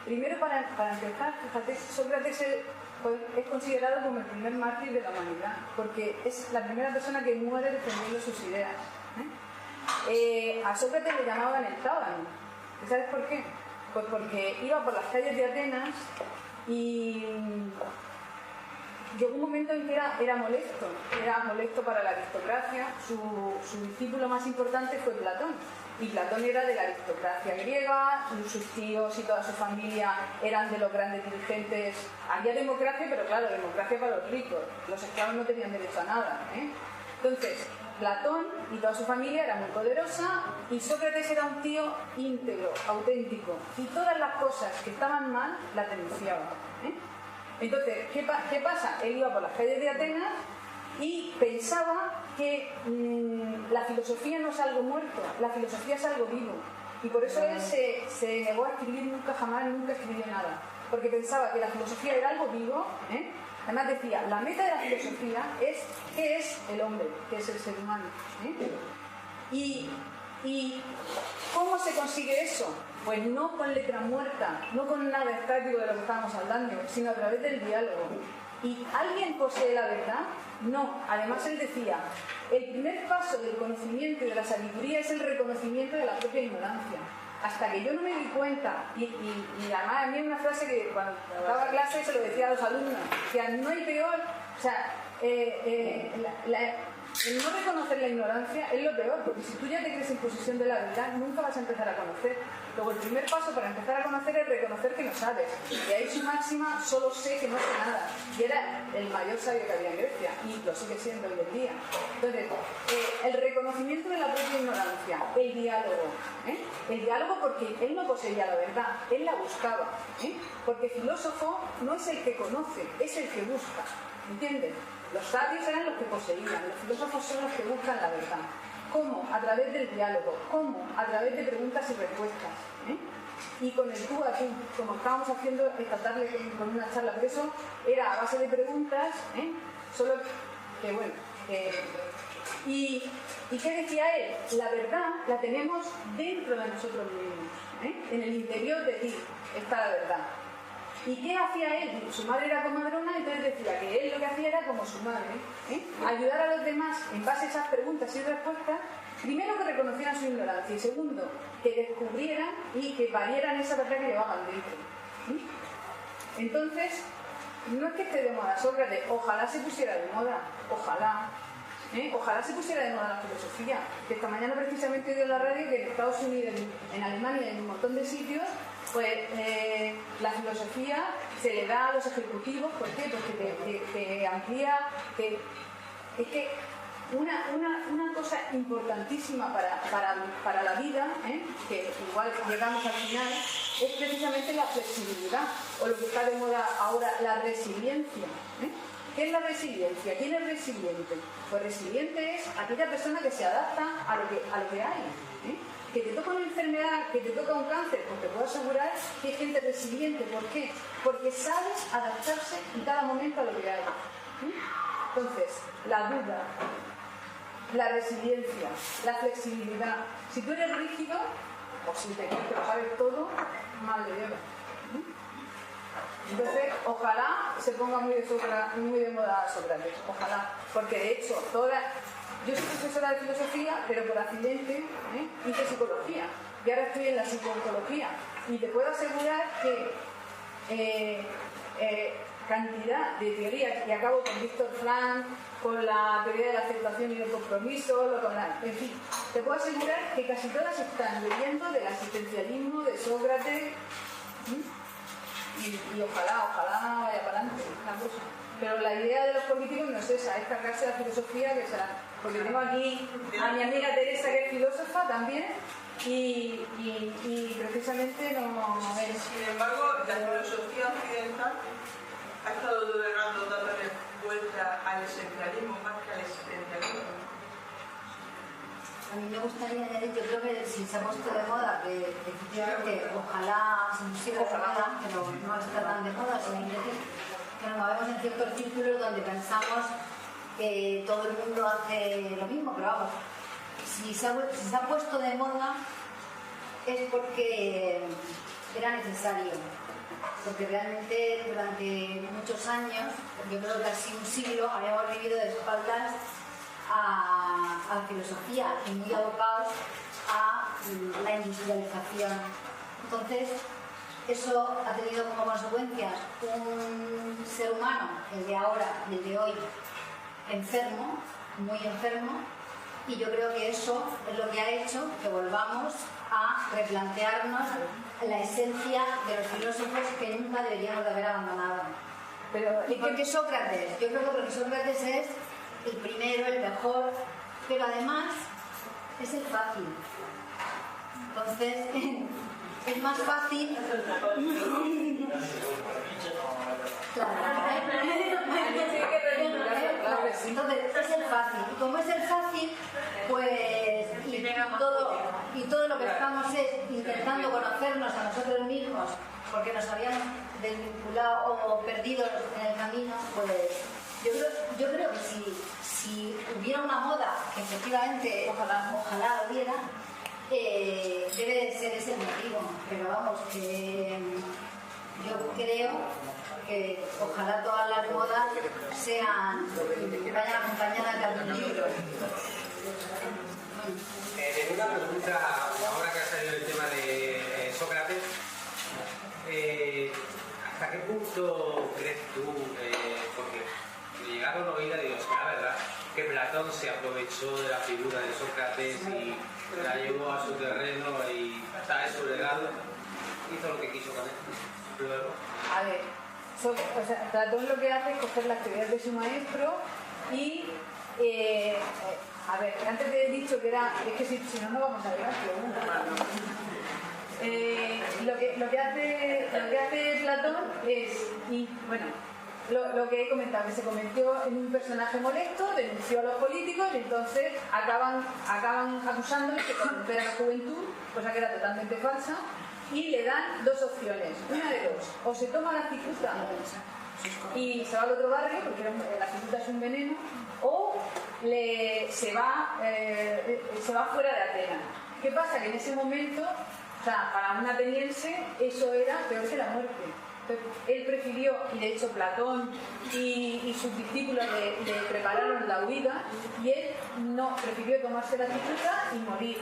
primero para empezar, fíjate, Sócrates es considerado como el primer mártir de la humanidad, porque es la primera persona que muere defendiendo sus ideas. A Sócrates le llamaban el tábano. ¿Sabes por qué? Pues porque iba por las calles de Atenas y llegó un momento en que era molesto para la aristocracia. Su discípulo más importante fue Platón, y Platón era de la aristocracia griega, sus tíos y toda su familia eran de los grandes dirigentes. Había democracia, pero claro, democracia para los ricos, los esclavos no tenían derecho a nada, Entonces, Platón y toda su familia era muy poderosa y Sócrates era un tío íntegro, auténtico, y todas las cosas que estaban mal las denunciaba. Entonces, ¿qué pasa? Él iba por las calles de Atenas y pensaba que la filosofía no es algo muerto, la filosofía es algo vivo. Y por eso él se negó a escribir nunca escribió nada. Porque pensaba que la filosofía era algo vivo. Además decía, la meta de la filosofía es ¿qué es el hombre? ¿Qué es el ser humano? Y ¿cómo se consigue eso? Pues no con letra muerta, no con nada estático de lo que estábamos hablando, sino a través del diálogo. ¿Y alguien posee la verdad? No. Además él decía, el primer paso del conocimiento y de la sabiduría es el reconocimiento de la propia ignorancia. Hasta que yo no me di cuenta, y además a mí hay una frase que cuando daba clase se lo decía a los alumnos, decía, no hay peor, o sea, el no reconocer la ignorancia es lo peor, porque si tú ya te crees en posesión de la verdad, nunca vas a empezar a conocer. Luego el primer paso para empezar a conocer es reconocer que no sabes. Y ahí su máxima, solo sé que no sé nada. Y era el mayor sabio que había en Grecia, y lo sigue siendo hoy en día. Entonces, el reconocimiento de la propia ignorancia, el diálogo. El diálogo porque él no poseía la verdad, él la buscaba. Porque filósofo no es el que conoce, es el que busca. ¿Entienden? Los sabios eran los que poseían, los filósofos son los que buscan la verdad. ¿Cómo? A través del diálogo. ¿Cómo? A través de preguntas y respuestas. Y con el tú a tú, como estábamos haciendo esta tarde con una charla, pero eso era a base de preguntas, solo que bueno. ¿Y qué decía él? La verdad la tenemos dentro de nosotros mismos, en el interior de ti está la verdad. ¿Y qué hacía él? Su madre era comadrona, entonces decía que él lo que hacía era como su madre, ayudar a los demás en base a esas preguntas y respuestas, primero que reconocieran su ignorancia y segundo, que descubrieran y que valieran esa verdad que llevaban dentro. Entonces, no es que esté de moda Sócrates, ojalá se pusiera de moda, ojalá. Ojalá se pusiera de moda la filosofía, que esta mañana precisamente he oído en la radio que en Estados Unidos, en Alemania, en un montón de sitios, pues la filosofía se le da a los ejecutivos. ¿Por qué? Porque te amplía, es que una cosa importantísima para la vida, que igual llegamos al final, es precisamente la flexibilidad, o lo que está de moda ahora, la resiliencia. ¿Qué es la resiliencia? ¿Quién es resiliente? Pues resiliente es aquella persona que se adapta a lo que hay. Que te toca una enfermedad, que te toca un cáncer, pues te puedo asegurar que hay gente resiliente. ¿Por qué? Porque sabes adaptarse en cada momento a lo que hay. Entonces, la duda, la resiliencia, la flexibilidad. Si tú eres rígido, o si te crees que lo sabes todo, mal de Dios. Entonces, ojalá se ponga muy de moda Sócrates, ojalá, porque de hecho, yo soy profesora de filosofía, pero por accidente hice psicología, y ahora estoy en la psicología, y te puedo asegurar que cantidad de teorías, y acabo con Víctor Frank, con la teoría de la aceptación y del compromiso, en fin, te puedo asegurar que casi todas están bebiendo del existencialismo de Sócrates. Y ojalá vaya para adelante la cosa. Pero la idea de los políticos no es esa, es cargarse la filosofía, porque tengo aquí a mi amiga Teresa, que es filósofa también, y precisamente no es. Sin embargo, la filosofía occidental ha estado todo el rato dándole vuelta al esencialismo más que al existencialismo. A mí me gustaría añadir, yo creo que si se ha puesto de moda, que efectivamente ojalá se siga de moda, pero no está tan de moda, sin decir que nos movemos en ciertos círculos donde pensamos que todo el mundo hace lo mismo, pero vamos, si se ha puesto de moda es porque era necesario, porque realmente durante muchos años, yo creo que casi un siglo, habíamos vivido de espaldas a la filosofía y muy abocados a la industrialización. Entonces, eso ha tenido como consecuencias un ser humano, el de ahora y el de hoy, enfermo, muy enfermo, y yo creo que eso es lo que ha hecho que volvamos a replantearnos la esencia de los filósofos que nunca deberíamos de haber abandonado. ¿Y por qué Sócrates? Yo creo que porque Sócrates es el primero, el mejor, pero además es el fácil. Entonces, es más fácil. Entonces, es el fácil. Y como es el fácil, pues y todo lo que estamos es intentando conocernos a nosotros mismos, porque nos habíamos desvinculado o perdido en el camino, pues yo creo que si hubiera una moda, que efectivamente ojalá lo hubiera, debe de ser ese el motivo. Pero vamos, que yo creo que ojalá todas las modas vayan acompañadas de algún libro. Tengo una pregunta, ahora que ha salido el tema de Sócrates. ¿Hasta qué punto crees tú, porque me llegaron a oír a Dios, la verdad, que Platón se aprovechó de la figura de Sócrates y la llevó a su terreno y está su legado, hizo lo que quiso con él. Luego, A ver, o sea, Platón lo que hace es coger las teorías de su maestro y, a ver, antes te he dicho que era, es que si no, no vamos a llegar, pero lo que hace Platón es, y bueno, lo que he comentado, que se convirtió en un personaje molesto, denunció a los políticos y entonces acaban acusándole de corromper a la juventud, cosa que era totalmente falsa, y le dan dos opciones, una de dos: o se toma la cicuta y se va al otro barrio, porque la cicuta es un veneno, o se va fuera de Atenas. ¿Qué pasa? Que en ese momento, o sea, para un ateniense eso era peor que la muerte. Entonces, él prefirió, y de hecho Platón y sus discípulos le prepararon la huida, y él no, prefirió tomarse la cicuta y morir.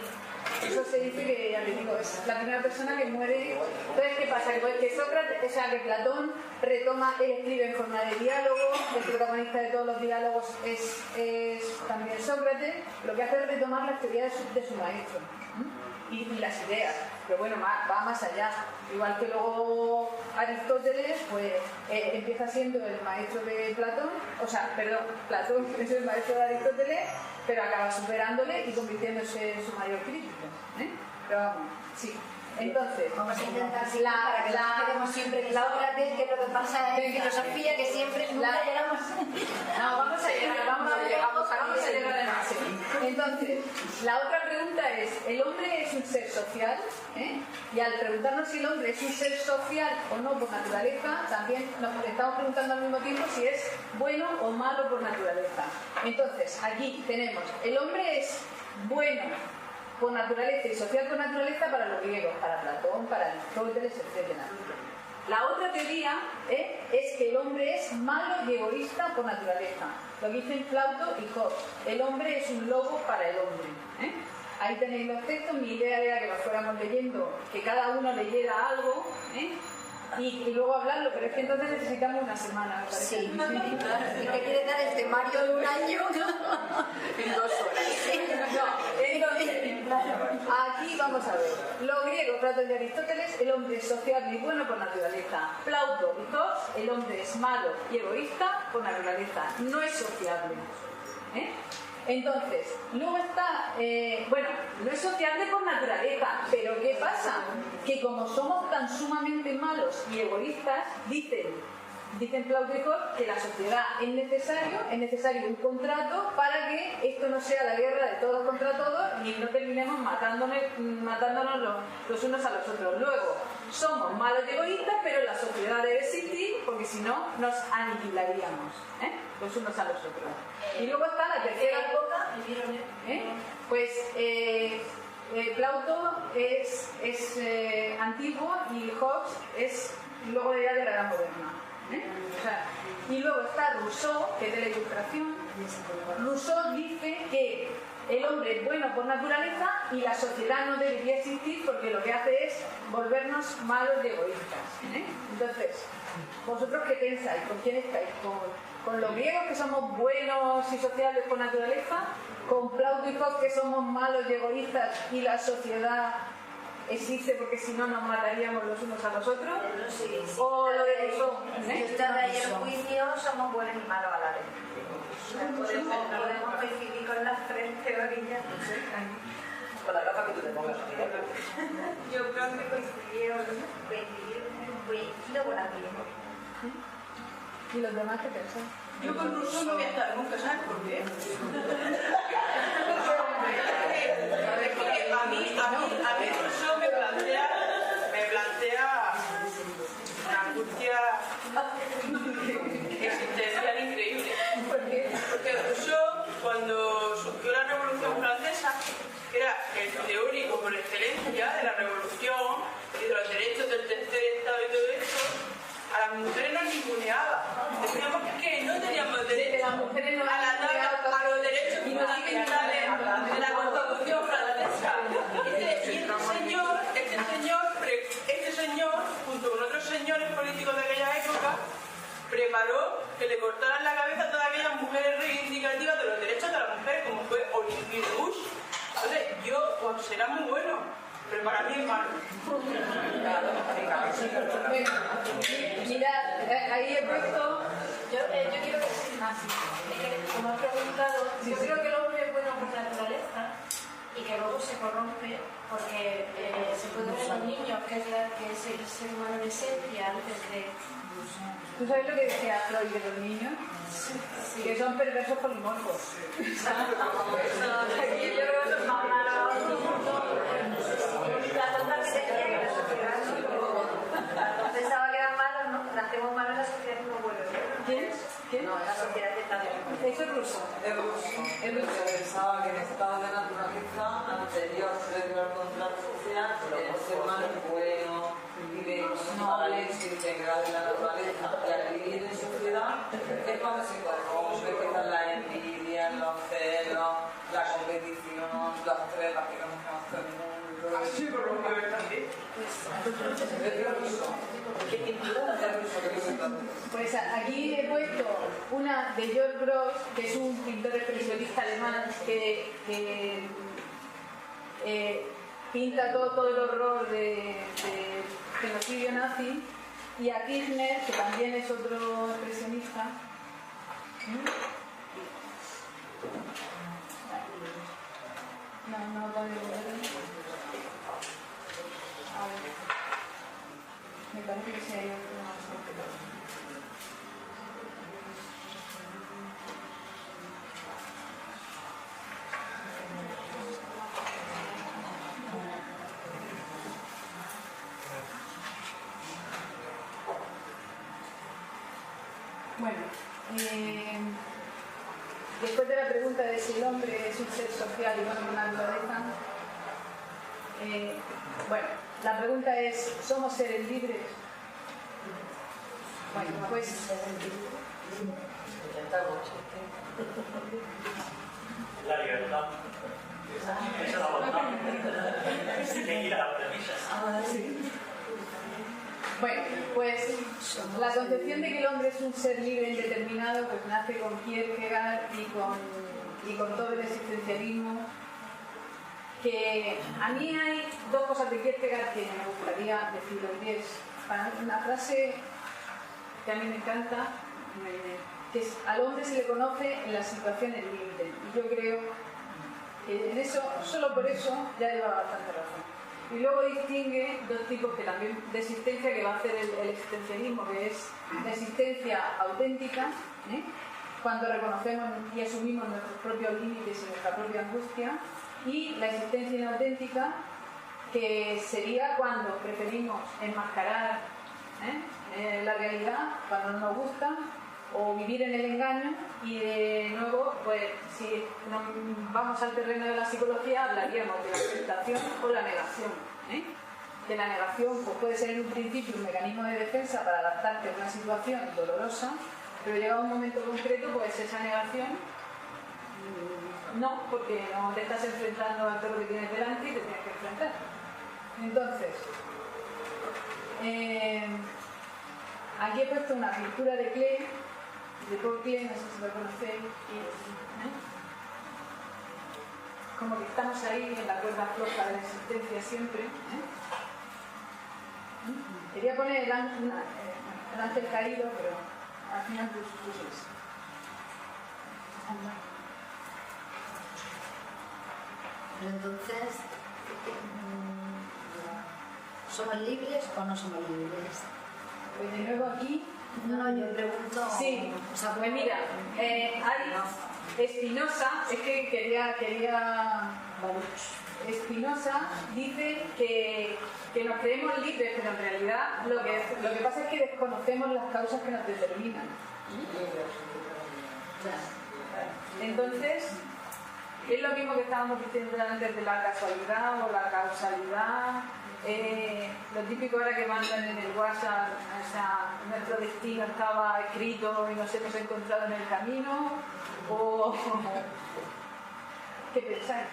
Eso se dice que, ya les digo, es la primera persona que muere. Entonces, ¿qué pasa? Que Sócrates, o sea, que Platón retoma, él escribe en forma de diálogo, el protagonista de todos los diálogos es también Sócrates, lo que hace es retomar las teorías de su maestro y las ideas, pero bueno, va más allá. Igual que luego Aristóteles, pues empieza siendo el maestro de Platón, o sea, perdón, Platón es el maestro de Aristóteles, pero acaba superándole y convirtiéndose en su mayor crítico, ¿eh? Pero vamos, sí. Entonces, vamos a intentar para que no quedemos siempre en Sócrates, que es lo que pasa en filosofía, que siempre nunca llegamos. No, vamos a llegar a la base. Entonces, la otra pregunta es: ¿el hombre es un ser social? Y al preguntarnos si el hombre es un ser social o no por naturaleza, también nos estamos preguntando al mismo tiempo si es bueno o malo por naturaleza. Entonces, aquí tenemos: el hombre es bueno por naturaleza y social por naturaleza para los griegos, para Platón, para Aristóteles, etc. La otra teoría es que el hombre es malo y egoísta por naturaleza. Lo que dicen Plauto y Hobbes: el hombre es un lobo para el hombre. Ahí tenéis los textos. Mi idea era que los fuéramos leyendo, que cada uno leyera algo, y luego hablarlo, pero es que entonces necesitamos una semana, me parece. Sí, claro. ¿Y qué quiere dar el temario de un año? En 2 horas. No, entonces, aquí vamos a ver. Los griegos, Platón y Aristóteles: el hombre es sociable y bueno por naturaleza. Plauto y Hobbes: el hombre es malo y egoísta por naturaleza, no es sociable. Entonces, luego está, bueno, no es sociable por naturaleza, pero ¿qué pasa? Que como somos tan sumamente malos y egoístas, dicen Plauto y Hobbes que la sociedad es necesario un contrato para que esto no sea la guerra de todos contra todos y no terminemos matándonos los unos a los otros. Luego, somos malos y egoístas, pero la sociedad debe existir porque si no nos aniquilaríamos los unos a los otros. Y luego está la tercera época, pues Plauto es antiguo y Hobbes es luego de la Edad Moderna. O sea, y luego está Rousseau, que es de la Ilustración. Rousseau dice que el hombre es bueno por naturaleza y la sociedad no debería existir porque lo que hace es volvernos malos y egoístas. Entonces, ¿vosotros qué pensáis? ¿Con quién estáis? ¿Con los griegos, que somos buenos y sociales por naturaleza? ¿Con Plauto y Hobbes, que somos malos y egoístas y la sociedad existe porque si no nos mataríamos los unos a los otros? Sí. ¿O lo de Rousseau? Si está ahí el juicio, somos buenos y malos a la vez. Podemos coincidir con las tres teorías. Con la gafa que tú te pongas. Yo creo que coincido con la mía. ¿Y los demás qué pensáis? Yo con Rousseau no voy a estar nunca, ¿sabes por qué? Porque a mí Rousseau me plantea una angustia existencial increíble. Porque Rousseau, cuando surgió la Revolución Francesa, que era el teórico por excelencia de la revolución y de los derechos del tercer estado y todo esto, a las mujeres nos ninguneaba. Decíamos que no teníamos derecho a los derechos fundamentales de la Constitución francesa. Este señor, junto con otros señores políticos de aquella época, preparó que le cortaran la cabeza a toda para mí es malo. Bueno, mirad, ahí he puesto... Yo quiero decir más. Como he preguntado, yo creo que el hombre es bueno por naturaleza y que luego se corrompe porque se puede ver en los niños que es el ser humano en esencia antes de... ¿Tú sabes lo que decía Freud de los niños? Sí. Que son perversos polimorfos. Aquí yo creo que son más malos. La tonta que tenía que la sociedad no pensaba que eran malos, ¿no? Nacemos malos en la sociedad como buenos. ¿Quién? No, en la sociedad que está bien. Eso es ruso. Es ruso. Pensaba que en estado de naturaleza anterior previo al contrato social, el ser humano es bueno, vive noble, se integra en la naturaleza y al vivir en sociedad es cuando se corrompe, empiezan la envidia, los celos, la competición, los tres, las que conocemos todo el mundo. Así corrompe también. ¿Qué pintura es ruso que representa? Pues aquí he puesto una de Georg Gross, que es un pintor expresionista alemán que pinta todo el horror de genocidio nazi, y a Kirchner, que también es otro expresionista. No puedo ver. A ver. Me parece que sí hay otro más. Bueno, después de la pregunta de si el hombre es un ser social y no una naturaleza, bueno, la pregunta es, ¿somos seres libres? Bueno, pues... La libertad. Esa es la voluntad. Hay que ir a la premisa. Bueno, pues la concepción de que el hombre es un ser libre e indeterminado pues nace con Kierkegaard y con todo el existencialismo, que a mí hay dos cosas de Kierkegaard que me gustaría deciros, y es una frase que a mí me encanta, que es: al hombre se le conoce en las situaciones límites, y yo creo que en eso, solo por eso ya lleva bastante razón. Y luego distingue dos tipos que también de existencia que va a hacer el existencialismo, que es la existencia auténtica, cuando reconocemos y asumimos nuestros propios límites y nuestra propia angustia, y la existencia inauténtica, que sería cuando preferimos enmascarar la realidad cuando no nos gusta, o vivir en el engaño. Y de nuevo, pues si nos vamos al terreno de la psicología, hablaríamos de la aceptación o la negación. Que la negación pues, puede ser en un principio un mecanismo de defensa para adaptarte a una situación dolorosa, pero llega un momento concreto, pues esa negación no, porque no te estás enfrentando a todo lo que tienes delante y te tienes que enfrentar. Entonces, aquí he puesto una pintura de Klee, de Paul Klee, no sé si lo conocéis, como que estamos ahí en la cuerda floja de la existencia siempre. Quería poner el ángel caído, pero al final puse eso. Entonces, ¿somos libres o no somos libres? Pues de nuevo aquí. No, yo pregunto. Sí, o sea, pues mira, hay Spinoza, es que quería. Spinoza dice que nos creemos libres, pero en realidad lo que pasa es que desconocemos las causas que nos determinan. Entonces, es lo mismo que estábamos diciendo antes de la casualidad o la causalidad. Lo típico era que mandan en el WhatsApp, o sea, nuestro destino estaba escrito y nos hemos encontrado en el camino, o ¿qué pensáis?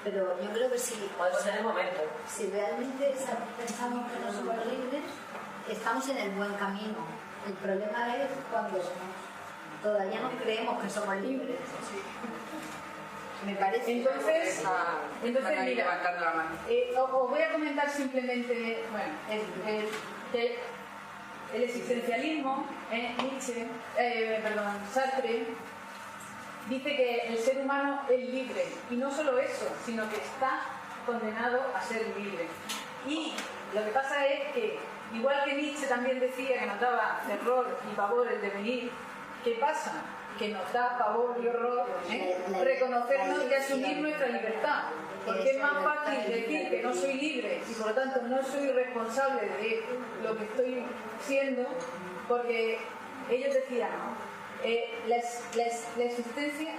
Pero yo creo que sí. Puede ser el momento. Si realmente pensamos que no somos libres, estamos en el buen camino. El problema es cuando todavía no creemos que somos libres. Me parece. Entonces Están ahí mira, levantando la mano. os voy a comentar simplemente, bueno, el existencialismo, Nietzsche, Sartre, dice que el ser humano es libre, y no solo eso, sino que está condenado a ser libre. Y lo que pasa es que, igual que Nietzsche también decía que nos daba terror y pavor el devenir, ¿qué pasa? Que nos da pavor y horror reconocernos y asumir nuestra libertad. Porque es más fácil decir que no soy libre y por lo tanto no soy responsable de lo que estoy siendo, porque ellos decían, la existencia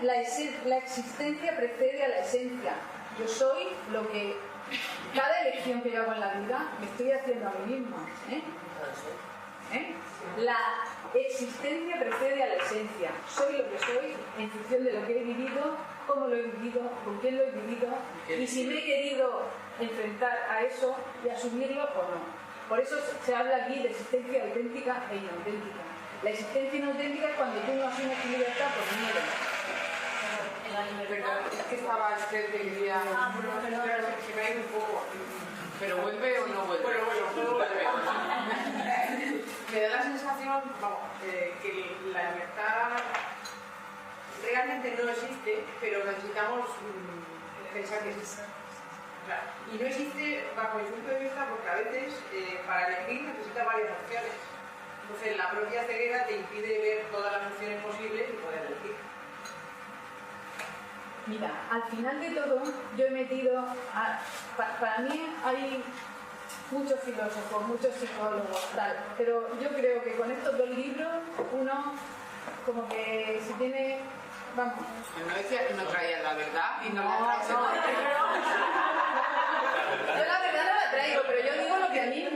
precede a la esencia. Yo soy lo que cada elección que yo hago en la vida me estoy haciendo a mí misma. La existencia precede a la esencia. Soy lo que soy en función de lo que he vivido, cómo lo he vivido, con quién lo he vivido y si me he querido enfrentar a eso y asumirlo o no. Por eso se habla aquí de existencia auténtica e inauténtica. La existencia inauténtica es cuando tú no asumes tu libertad por miedo. Perdón, es que estaba Esther que quería... Se me ha ido un poco. ¿Pero vuelve o no vuelve? Bueno, vuelve. Me da la sensación, vamos, que la libertad realmente no existe, pero necesitamos pensar que existe. Y no existe, bajo mi punto de vista, porque a veces para elegir necesita varias opciones. Entonces la propia ceguera te impide ver todas las opciones posibles y poder elegir. Mira, al final de todo, yo he metido, para mí hay muchos filósofos, muchos psicólogos, tal, pero yo creo que con estos dos libros, uno como que si tiene, vamos... No decía que no traían la verdad y no No, la traen. yo la verdad no la traigo, pero yo digo lo que a mí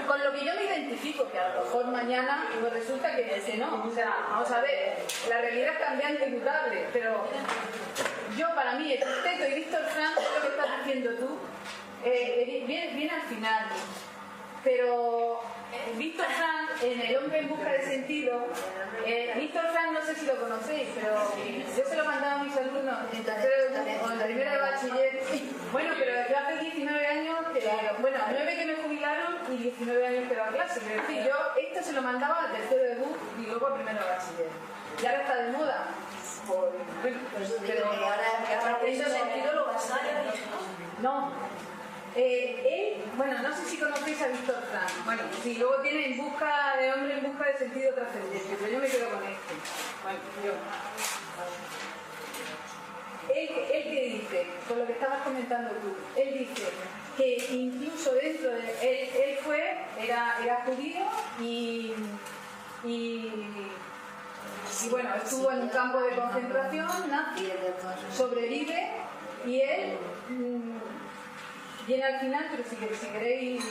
con lo que yo me identifico, que a lo mejor mañana pues resulta que no, o sea, vamos a ver, la realidad es cambiante y mutable, pero yo para mí, Epicteto y Víctor Frank, lo que estás diciendo tú, viene al final, pero Víctor Frank, en El hombre en busca de sentido, Víctor Frank no sé si lo conocéis, pero yo se lo mandaba a mis alumnos en tercero o en primero de bachiller. Bueno, pero yo hace 19 años, bueno, 9 que me jubilaron y 19 años que daba clase. Es decir, yo esto se lo mandaba al tercero de BUP y luego al primero de bachiller. Y ahora está de moda. Pero ahora En ese sentido lo basaron. no. Él, bueno, no sé si conocéis a Víctor Frank. Bueno, sí, luego tiene El hombre en busca de sentido trascendente, pero yo me quedo con este. Bueno, yo. Él que dice, con lo que estabas comentando tú, él dice que incluso dentro de él era judío y bueno, estuvo en un campo de concentración nazi, sobrevive y él viene al final, pero si queréis,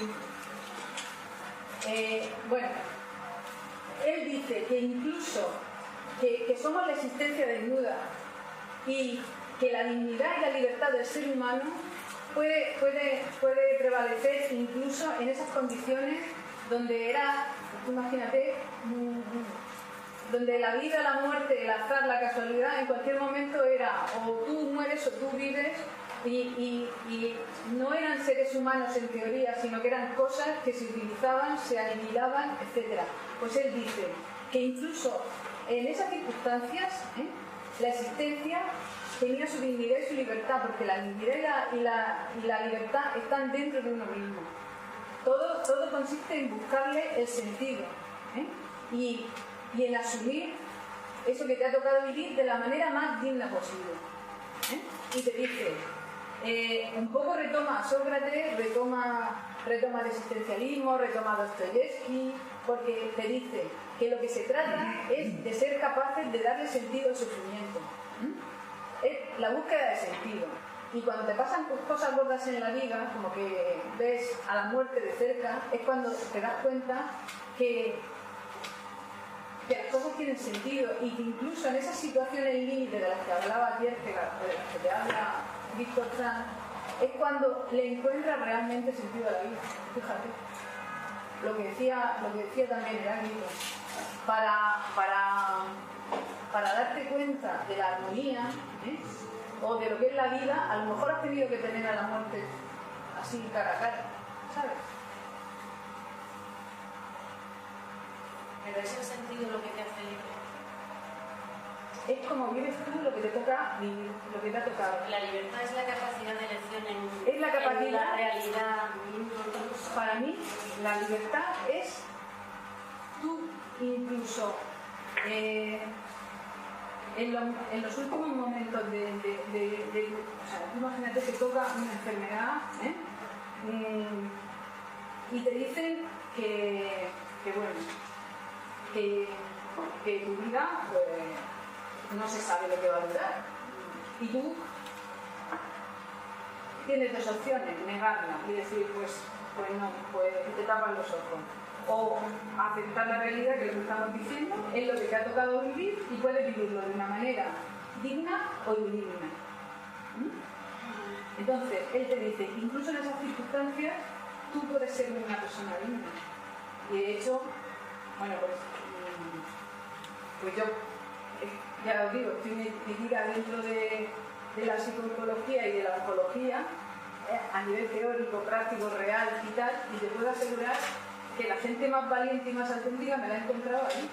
bueno, él dice que incluso que somos la existencia desnuda y que la dignidad y la libertad del ser humano puede prevalecer incluso en esas condiciones donde era, imagínate, donde la vida, la muerte, el azar, la casualidad, en cualquier momento era o tú mueres o tú vives y no eran seres humanos en teoría, sino que eran cosas que se utilizaban, se aniquilaban, etc. Pues él dice que incluso en esas circunstancias la existencia tenía su dignidad y su libertad, porque la dignidad y la libertad están dentro de uno mismo. Todo consiste en buscarle el sentido y en asumir eso que te ha tocado vivir de la manera más digna posible. Y te dice, un poco retoma a Sócrates, retoma el existencialismo, retoma a Dostoyevsky, porque te dice que lo que se trata es de ser capaces de darle sentido al sufrimiento. Es la búsqueda de sentido. Y cuando te pasan cosas gordas en la vida, como que ves a la muerte de cerca, es cuando te das cuenta que las cosas tienen sentido y que incluso en esas situaciones límite de las que hablaba ayer, de las que te habla Víctor Frank, es cuando le encuentra realmente sentido a la vida. Fíjate, lo que decía también Heráclito, para darte cuenta de la armonía, o de lo que es la vida, a lo mejor has tenido que tener a la muerte así cara a cara, ¿sabes? Pero es el sentido lo que te hace libre. Es como vives tú lo que te toca vivir, lo que te ha tocado. La libertad es la capacidad de elección Es la capacidad. en la realidad. Para mí, la libertad es tú incluso en los últimos momentos o sea, imagínate que toca una enfermedad y te dicen que tu vida pues, no se sabe lo que va a durar y tú tienes dos opciones, negarla y decir pues no, pues te tapan los ojos, o aceptar la realidad que lo que estamos diciendo es lo que te ha tocado vivir y puedes vivirlo de una manera digna o indigna. Entonces él te dice, incluso en esas circunstancias tú puedes ser una persona digna. Y de hecho, bueno, pues yo ya os digo, estoy metida dentro de la psicología y de la oncología a nivel teórico, práctico, real y tal, y te puedo asegurar que la gente más valiente y más auténtica me la he encontrado ahí,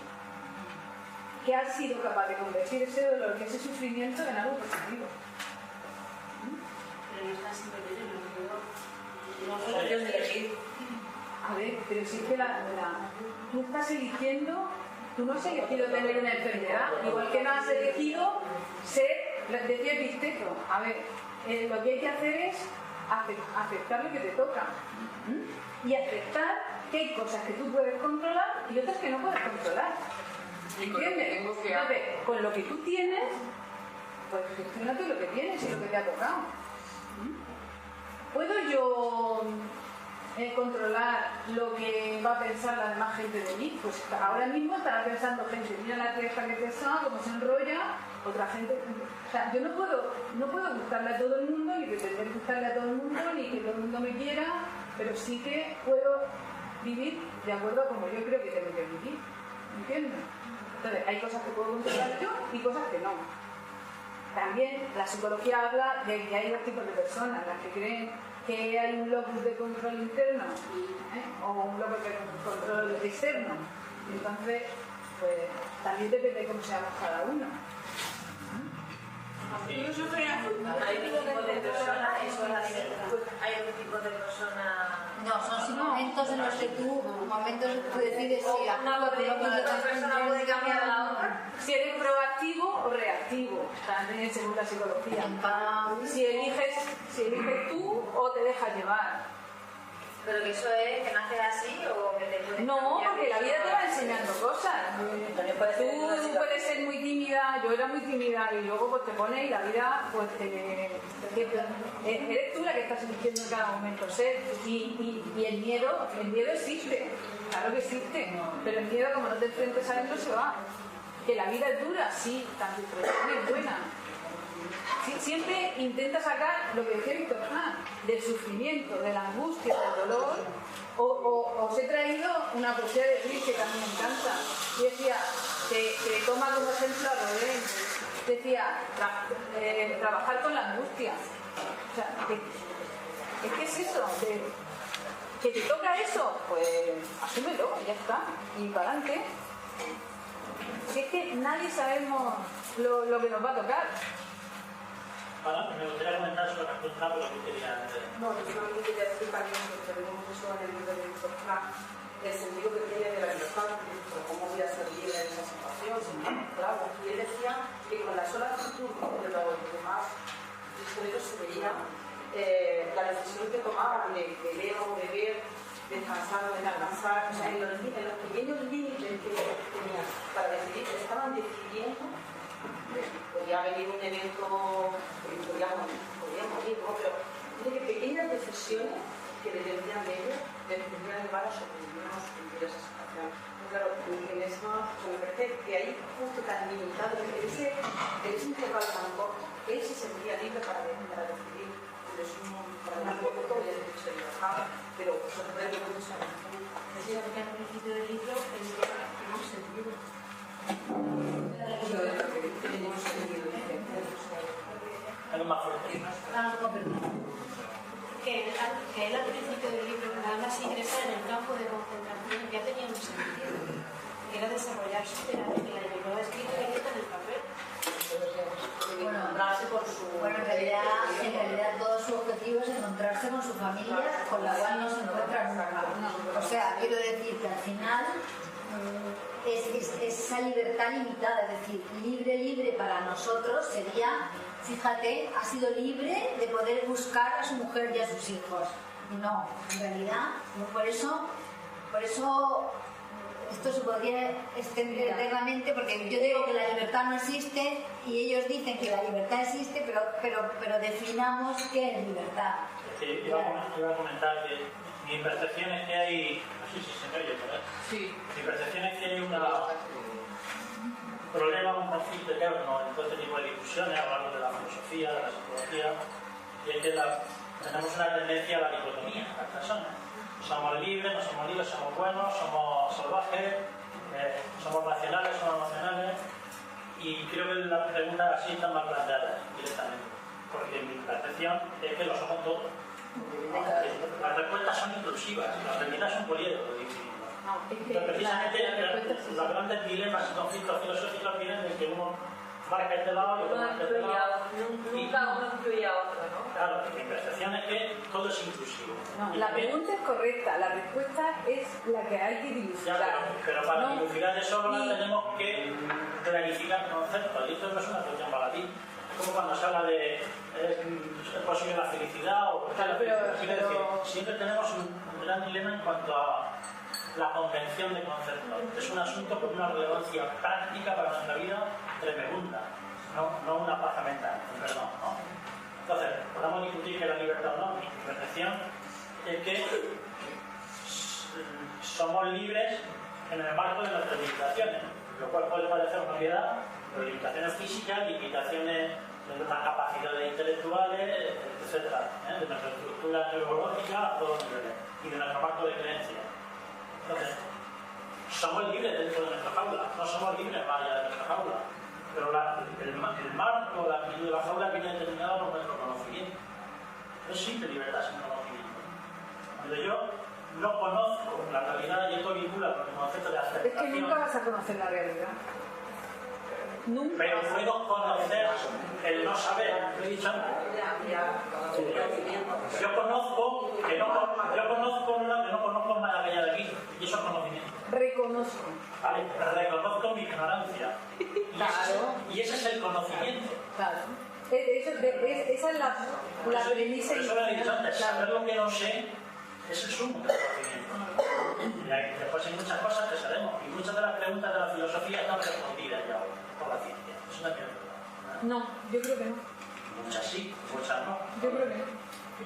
que ha sido capaz de convertir ese dolor y ese sufrimiento en algo positivo. Pero no está siempre bien, No es cuestión de elegir. A ver, pero si es que tú estás eligiendo, tú no has elegido tener una enfermedad, igual que no has elegido decía Episteto. A ver, lo que hay que hacer es aceptar lo que te toca y aceptar que hay cosas que tú puedes controlar y otras que no puedes controlar. ¿Entiendes? Entonces, con lo que tú tienes, pues gestiona tú lo que tienes y lo que te ha tocado. ¿Puedo yo controlar lo que va a pensar la demás gente de mí? Pues ahora mismo estará pensando gente, mira la tía esta que pesa, cómo se enrolla, otra gente. O sea, yo no puedo gustarle a todo el mundo, ni pretender gustarle a todo el mundo, ni que todo el mundo me quiera, pero sí que puedo vivir de acuerdo a como yo creo que tengo que vivir. ¿Entiendes? Entonces, hay cosas que puedo controlar yo y cosas que no. También la psicología habla de que hay dos tipos de personas, las que creen que hay un locus de control interno o un locus de control externo. Entonces, pues también depende de cómo seamos cada uno. Hay otro tipo de personas, eso es la libertad. Hay otro tipo de personas. No, son momentos en los que tú decides si una persona puede cambiar a la otra. Si eres proactivo o reactivo, también según la psicología. Si eliges tú o te dejas llevar. Pero que eso es que naces así o que te puedes. No, porque la vida te va enseñando cosas. Tú puedes ser muy tímida, yo era muy tímida y luego pues te pones y la vida pues eres tú la que estás eligiendo en cada momento ser. Y el miedo existe, claro que existe, pero el miedo como no te enfrentes a él no se va. Que la vida es dura, sí, también, pero también es buena. Siempre intenta sacar lo que decía Víctor Frank, del sufrimiento, de la angustia, del dolor. Os he traído una poesía de Gris que también me encanta. Y decía, que toma como ejemplo a Rodin. Decía, trabajar con la angustia. O sea, es que es eso, que te toca eso, pues asúmelo, ya está, y para adelante. Si es que nadie sabemos lo que nos va a tocar. Bueno, me gustaría comentar sobre respecto a lo que quería decir. No, yo solamente quería decir también que tenemos mucho en el libro de Víctor Frank, el sentido que tiene de la libertad, cómo voy a ser libre en esa situación, claro. Y él decía que con la sola actitud de los demás prisioneros se veía la decisión que tomaban de leer o de ver, descansar o de descansar, o sea, en los pequeños límites que tenían para decidir, estaban decidiendo. Podría venir un evento, podría morir, ¿no? Pero tiene que pequeñas decisiones que dependían de ellos, les podrían llevar a sobrevivir a esa situación. Claro, en eso me parece que ahí justo tan limitado, que ese intervalo tan corto, él se sentía libre para decidir. Para mí un poco el derecho de libertad, pero sobre todo el derecho a la vida. Decía que al principio del libro tenemos sentido. algo más fuerte. Que él al principio del libro, nada más ingresar en el campo de concentración, ya tenía un sentido, que era desarrollar su terapia, que la llevaba escrita en el papel. Bueno, en realidad todo su objetivo es encontrarse con su familia, con la cual no se encuentra nunca. O sea, quiero decir que al final es esa libertad limitada, es decir, libre para nosotros sería, fíjate, ha sido libre de poder buscar a su mujer y a sus hijos. No, en realidad, por eso esto se podría extender eternamente, porque yo digo que la libertad no existe y ellos dicen que la libertad existe, pero definamos qué es libertad. Iba a comentar que mi percepción es que hay, no sé si se me oye, ¿verdad? Sí. Mi percepción es que hay un problema, un conflicto eterno en todo este tipo de discusiones, hablando de la filosofía, de la psicología, y es que tenemos una tendencia a la dicotomía, las personas. Somos libres, no somos libres, somos buenos, somos salvajes, somos racionales, somos emocionales, y creo que la pregunta así está mal planteada directamente, porque mi percepción es que lo somos todos. Las respuestas son inclusivas, las respuestas son poliedros. Pero precisamente los grandes dilemas y conflictos filosóficos vienen de que uno marca este lado y otro marca este lado. Nunca uno incluye a otro, ¿no? Claro, mi percepción es que todo es inclusivo. No, la pregunta es correcta, la respuesta es la que hay que dilucidar. Pero para dilucidar eso tenemos que clarificar conceptos, y esto no es una cuestión para ti. Es como cuando se habla de es posible la felicidad o la felicidad. Quiero decir, siempre tenemos un gran dilema en cuanto a la convención de conceptos. Es un asunto con una relevancia práctica para nuestra vida tremenda, no una paja mental, perdón, ¿no? Entonces, podemos discutir que la libertad no, mi percepción es que somos libres en el marco de nuestras limitaciones, lo cual puede parecer una obviedad, pero limitaciones físicas, limitaciones de nuestras capacidades intelectuales, etc., de nuestra estructura neurológica a todos los niveles, y de nuestro marco de creencias. Entonces, somos libres dentro de nuestra jaula, no somos libres más allá de nuestra jaula, pero el marco, la actitud de la jaula viene determinado por nuestro conocimiento. No existe libertad sin conocimiento. Cuando yo no conozco la realidad y esto vincula con el concepto de aceptación. Es que nunca vas a conocer la realidad. Nunca. Pero puedo conocer el no saber. Yo conozco que no conozco más allá de aquí, y eso es conocimiento. Reconozco. Vale, reconozco mi ignorancia. Claro. Y ese es el conocimiento. Claro. Esa es la premisa. Por eso lo he dicho antes, saber lo que no sé es el sumo del conocimiento. Y después hay muchas cosas que sabemos, y muchas de las preguntas de la filosofía están respondidas ya hoy por la ciencia. Es una mierda. No, yo creo que no. Muchas sí, muchas no. Yo creo que no.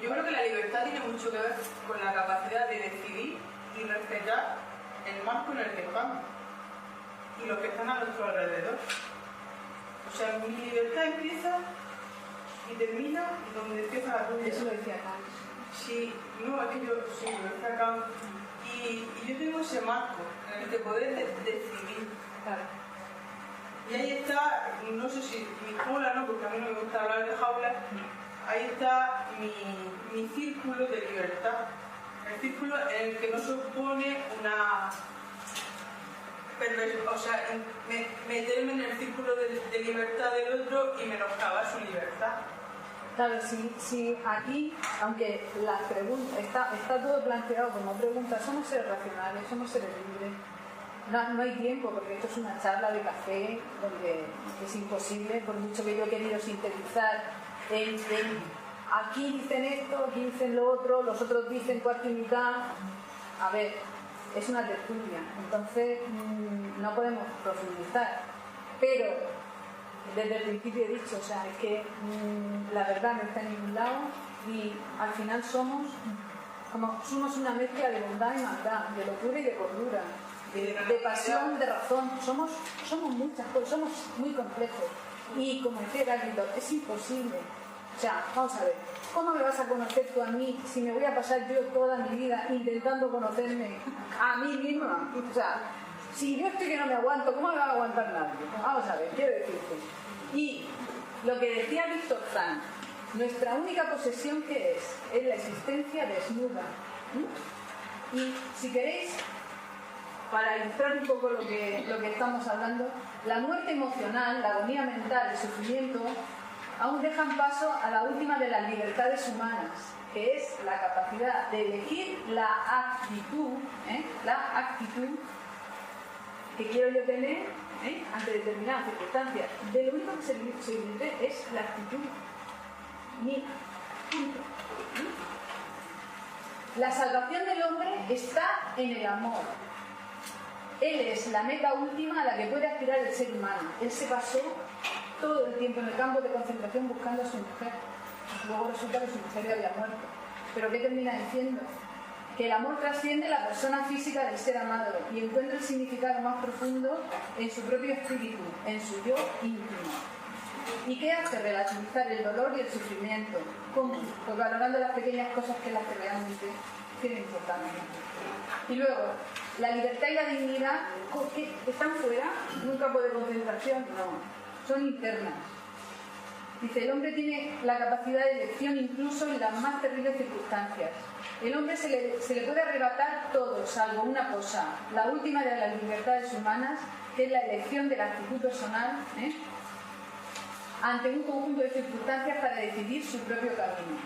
Yo creo que la libertad tiene mucho que ver con la capacidad de decidir y respetar el marco en el que estamos y los que están a nuestro alrededor. O sea, mi libertad empieza y termina donde empieza la tuya. Eso lo decía Kant. Sí, no, es que yo sí, lo decía Kant. Y yo tengo ese marco en el que poder decidir. Claro. Y ahí está, no sé si mi jaula, no, porque a mí no me gusta hablar de jaula, ahí está mi círculo de libertad. El círculo en el que no se opone una... O sea, meterme en el círculo de libertad del otro y menoscabar su libertad. Claro, si aquí, aunque las preguntas, está todo planteado como preguntas, somos seres racionales, somos seres libres. No hay tiempo, porque esto es una charla de café donde es imposible, por mucho que yo he querido sintetizar aquí dicen esto, aquí dicen lo otro, los otros dicen cuarto y mitad. A ver, es una tertulia, entonces no podemos profundizar. Pero desde el principio he dicho, o sea, es que la verdad no está en ningún lado y al final somos una mezcla de bondad y maldad, de locura y de cordura, de pasión, de razón. Somos muchas cosas, somos muy complejos. Y como decía Heráclito, es imposible. O sea, vamos a ver, ¿cómo me vas a conocer tú a mí si me voy a pasar yo toda mi vida intentando conocerme a mí misma? O sea, si yo estoy que no me aguanto, ¿cómo me va a aguantar nadie? Vamos a ver, quiero decirte. Y lo que decía Víctor Frank, Nuestra única posesión, ¿qué es? Es la existencia desnuda. Y si queréis, para ilustrar un poco lo que estamos hablando, la muerte emocional, la agonía mental, el sufrimiento, aún dejan paso a la última de las libertades humanas, que es la capacidad de elegir la actitud que quiero yo tener ante determinadas circunstancias. De lo único que se libre es la actitud mía. Punto. La salvación del hombre está en el amor. Él es la meta última a la que puede aspirar el ser humano. Él se pasó todo el tiempo en el campo de concentración buscando a su mujer. Luego resulta que su mujer había muerto. ¿Pero qué termina diciendo? Que el amor trasciende la persona física del ser amado y encuentra el significado más profundo en su propio espíritu, en su yo íntimo. ¿Y qué hace? Relativizar el dolor y el sufrimiento. ¿Cómo? Pues valorando las pequeñas cosas que las que realmente tienen importancia. Y luego, la libertad y la dignidad, ¿qué? ¿Están fuera? ¿En un campo de concentración? No, son internas. Dice, el hombre tiene la capacidad de elección incluso en las más terribles circunstancias. El hombre se le puede arrebatar todo, salvo una cosa, la última de las libertades humanas, que es la elección de la actitud personal, ante un conjunto de circunstancias para decidir su propio camino.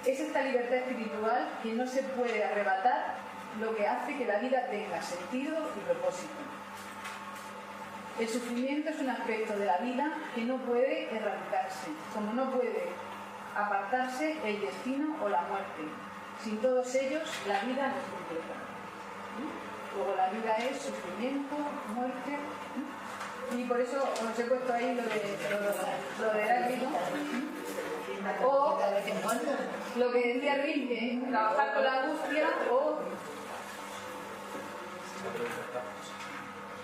Es esta libertad espiritual que no se puede arrebatar, lo que hace que la vida tenga sentido y propósito. El sufrimiento es un aspecto de la vida que no puede erradicarse, como no puede apartarse el destino o la muerte. Sin todos ellos, la vida no es completa. Luego la vida es sufrimiento, muerte. Y por eso os he puesto ahí lo de Heráclito. O lo que decía Rilke, trabajar con la angustia, o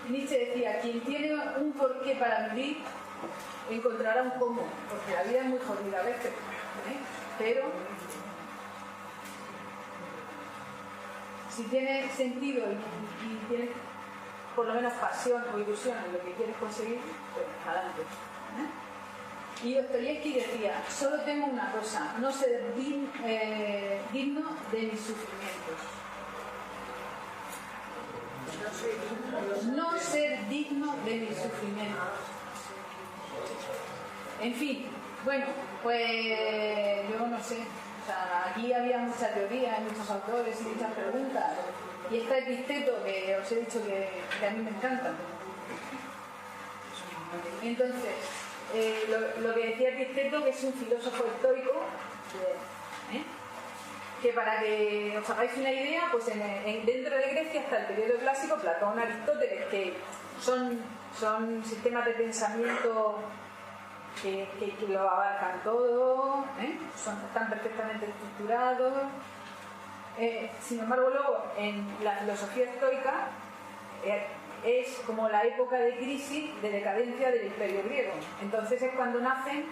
Nietzsche decía, quien tiene un porqué para vivir encontrará un cómo, porque la vida es muy jodida a veces, pero si tiene sentido y tienes por lo menos pasión o ilusión en lo que quieres conseguir, pues adelante. Y Dostoyevsky decía, solo temo una cosa, no ser digno de mis sufrimientos. No ser digno de mis sufrimientos. En fin, bueno, pues yo no sé. O sea, aquí había mucha teoría, hay muchos autores y muchas preguntas. Y está Epicteto, que os he dicho que a mí me encanta. Entonces, lo que decía Epicteto, que es un filósofo estoico, que para que os hagáis una idea, pues dentro de Grecia está el periodo clásico, Platón, Aristóteles, que son sistemas de pensamiento que lo abarcan todo, están perfectamente estructurados. Sin embargo, luego en la filosofía estoica es como la época de crisis, de decadencia del imperio griego. Entonces es cuando nacen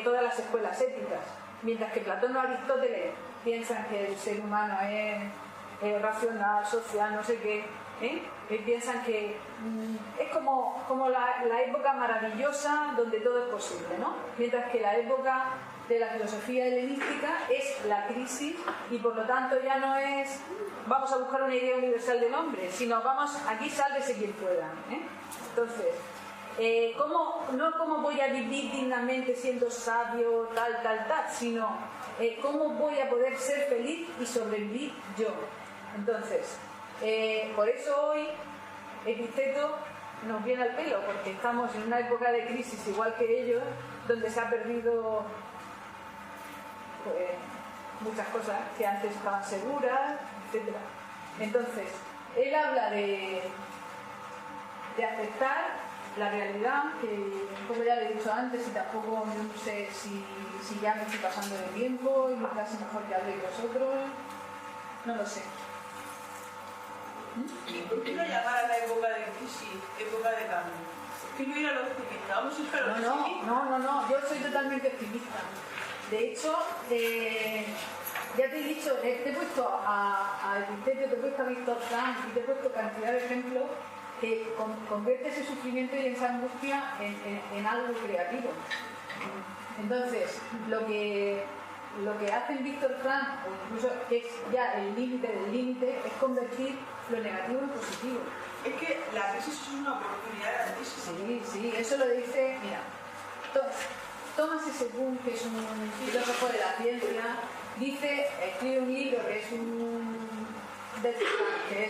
todas las escuelas éticas. Mientras que Platón o Aristóteles piensan que el ser humano es racional, social, no sé qué, piensan que es como la época maravillosa donde todo es posible, ¿no? Mientras que la época de la filosofía helenística es la crisis y por lo tanto ya no es vamos a buscar una idea universal del hombre, sino vamos, aquí sálvese quien pueda. Entonces, no cómo voy a vivir dignamente siendo sabio, tal, sino cómo voy a poder ser feliz y sobrevivir yo. Entonces, por eso hoy Epicteto nos viene al pelo, porque estamos en una época de crisis igual que ellos, donde se ha perdido muchas cosas que antes estaban seguras, etc. Entonces, él habla de aceptar la realidad, que como ya lo he dicho antes, y tampoco no sé si ya me estoy pasando de tiempo y casi mejor que habléis vosotros, no lo sé. ¿Y por qué no llamar a la época de crisis, época de cambio? ¿Qué no ir a lo optimista? Vamos a ir a lo optimista. No, yo soy totalmente optimista. De hecho, ya te he dicho, te he puesto a Epicteto, te he puesto a Víctor Frank y te he puesto cantidad de ejemplos que convierte ese sufrimiento y esa angustia en algo creativo. Entonces, lo que hace Víctor Frank, o incluso que es ya el límite del límite, es convertir lo negativo en positivo. Es que la crisis es una oportunidad grandísima. Sí, sí, eso lo dice, mira, Thomas S. Kuhn, que es un filósofo de la ciencia, escribe un libro que es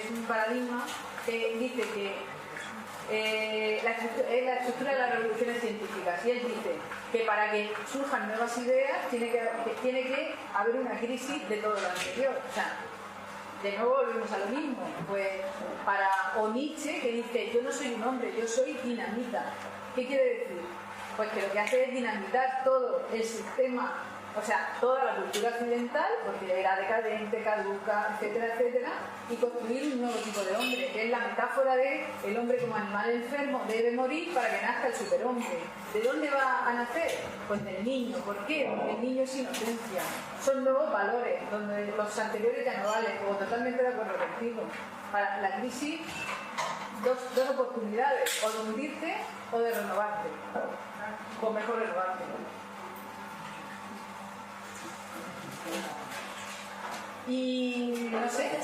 un paradigma, que dice que la estructura de las revoluciones científicas, y él dice que para que surjan nuevas ideas tiene que haber una crisis de todo lo anterior. O sea, de nuevo volvemos a lo mismo. Pues o Nietzsche, que dice, yo no soy un hombre, yo soy dinamita. ¿Qué quiere decir? Pues que lo que hace es dinamitar todo el sistema, o sea, toda la cultura occidental, porque era decadente, caduca, etcétera, etcétera, y construir un nuevo tipo de hombre, que es la metáfora de el hombre como animal enfermo debe morir para que nazca el superhombre. ¿De dónde va a nacer? Pues del niño. ¿Por qué? Porque el niño es inocencia. Son nuevos valores, donde los anteriores ya no valen. O totalmente de acuerdo contigo. Para la crisis, dos oportunidades, o de hundirte o de renovarte. O mejor renovarte. Y no sé,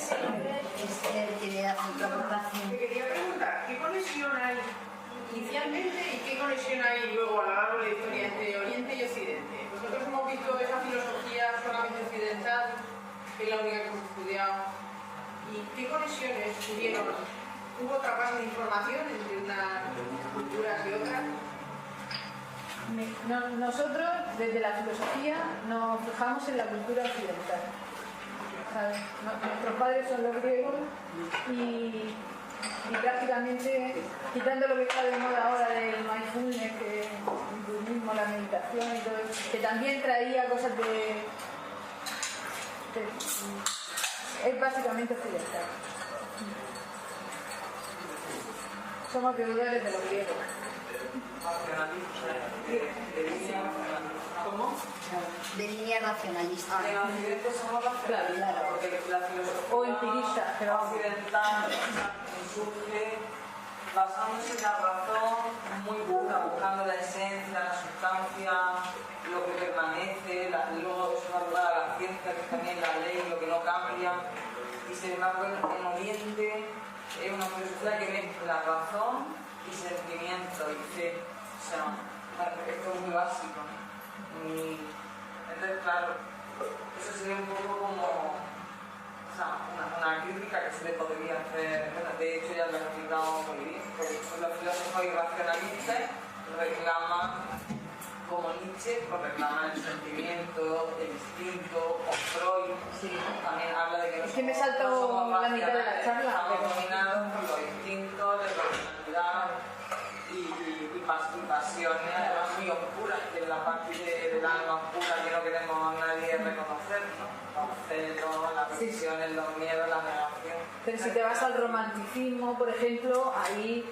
tiene otra aportación. Te quería preguntar, ¿qué conexión hay inicialmente y qué conexión hay luego a lo largo de la historia entre Oriente y Occidente? Nosotros hemos visto esa filosofía solamente occidental, que es la única que hemos estudiado. ¿Y qué conexiones tuvieron? ¿Hubo otra base de información entre unas culturas y otras? Nosotros, desde la filosofía, nos fijamos en la cultura occidental. ¿Sabes? Nuestros padres son los griegos y prácticamente, quitando lo que está de moda ahora del mindfulness, que el budismo, la meditación y todo eso, que también traía cosas es básicamente occidental. Somos deudores de los griegos. ¿Cómo? De línea nacionalista. En Occidente somos racionalistas, porque la filosofía o empirista, pero occidental surge basándose en la razón muy pura, buscando la esencia, la sustancia, lo que permanece, luego es una lugar a la ciencia, que es también la ley, lo que no cambia. Y sin embargo, en Oriente es una filosofía que mezcla razón y sentimiento y fe. O sea, esto es muy básico. Entonces, claro, eso sería un poco como una crítica que se le podría hacer. Bueno, de hecho, ya lo he explicado muy bien, porque los filósofos irracionalistas reclaman, como Nietzsche, pues reclaman el sentimiento, el instinto, o Freud también habla de que es que me saltó la mitad de la charla. Estamos dominados por los instintos, la racionalidad y pasiones, además muy oscuras, que es la parte del alma oscura que no queremos a nadie reconocer, ¿no? Los celos, las presiones, los miedos, la negación. Pero si te vas al romanticismo, por ejemplo, ahí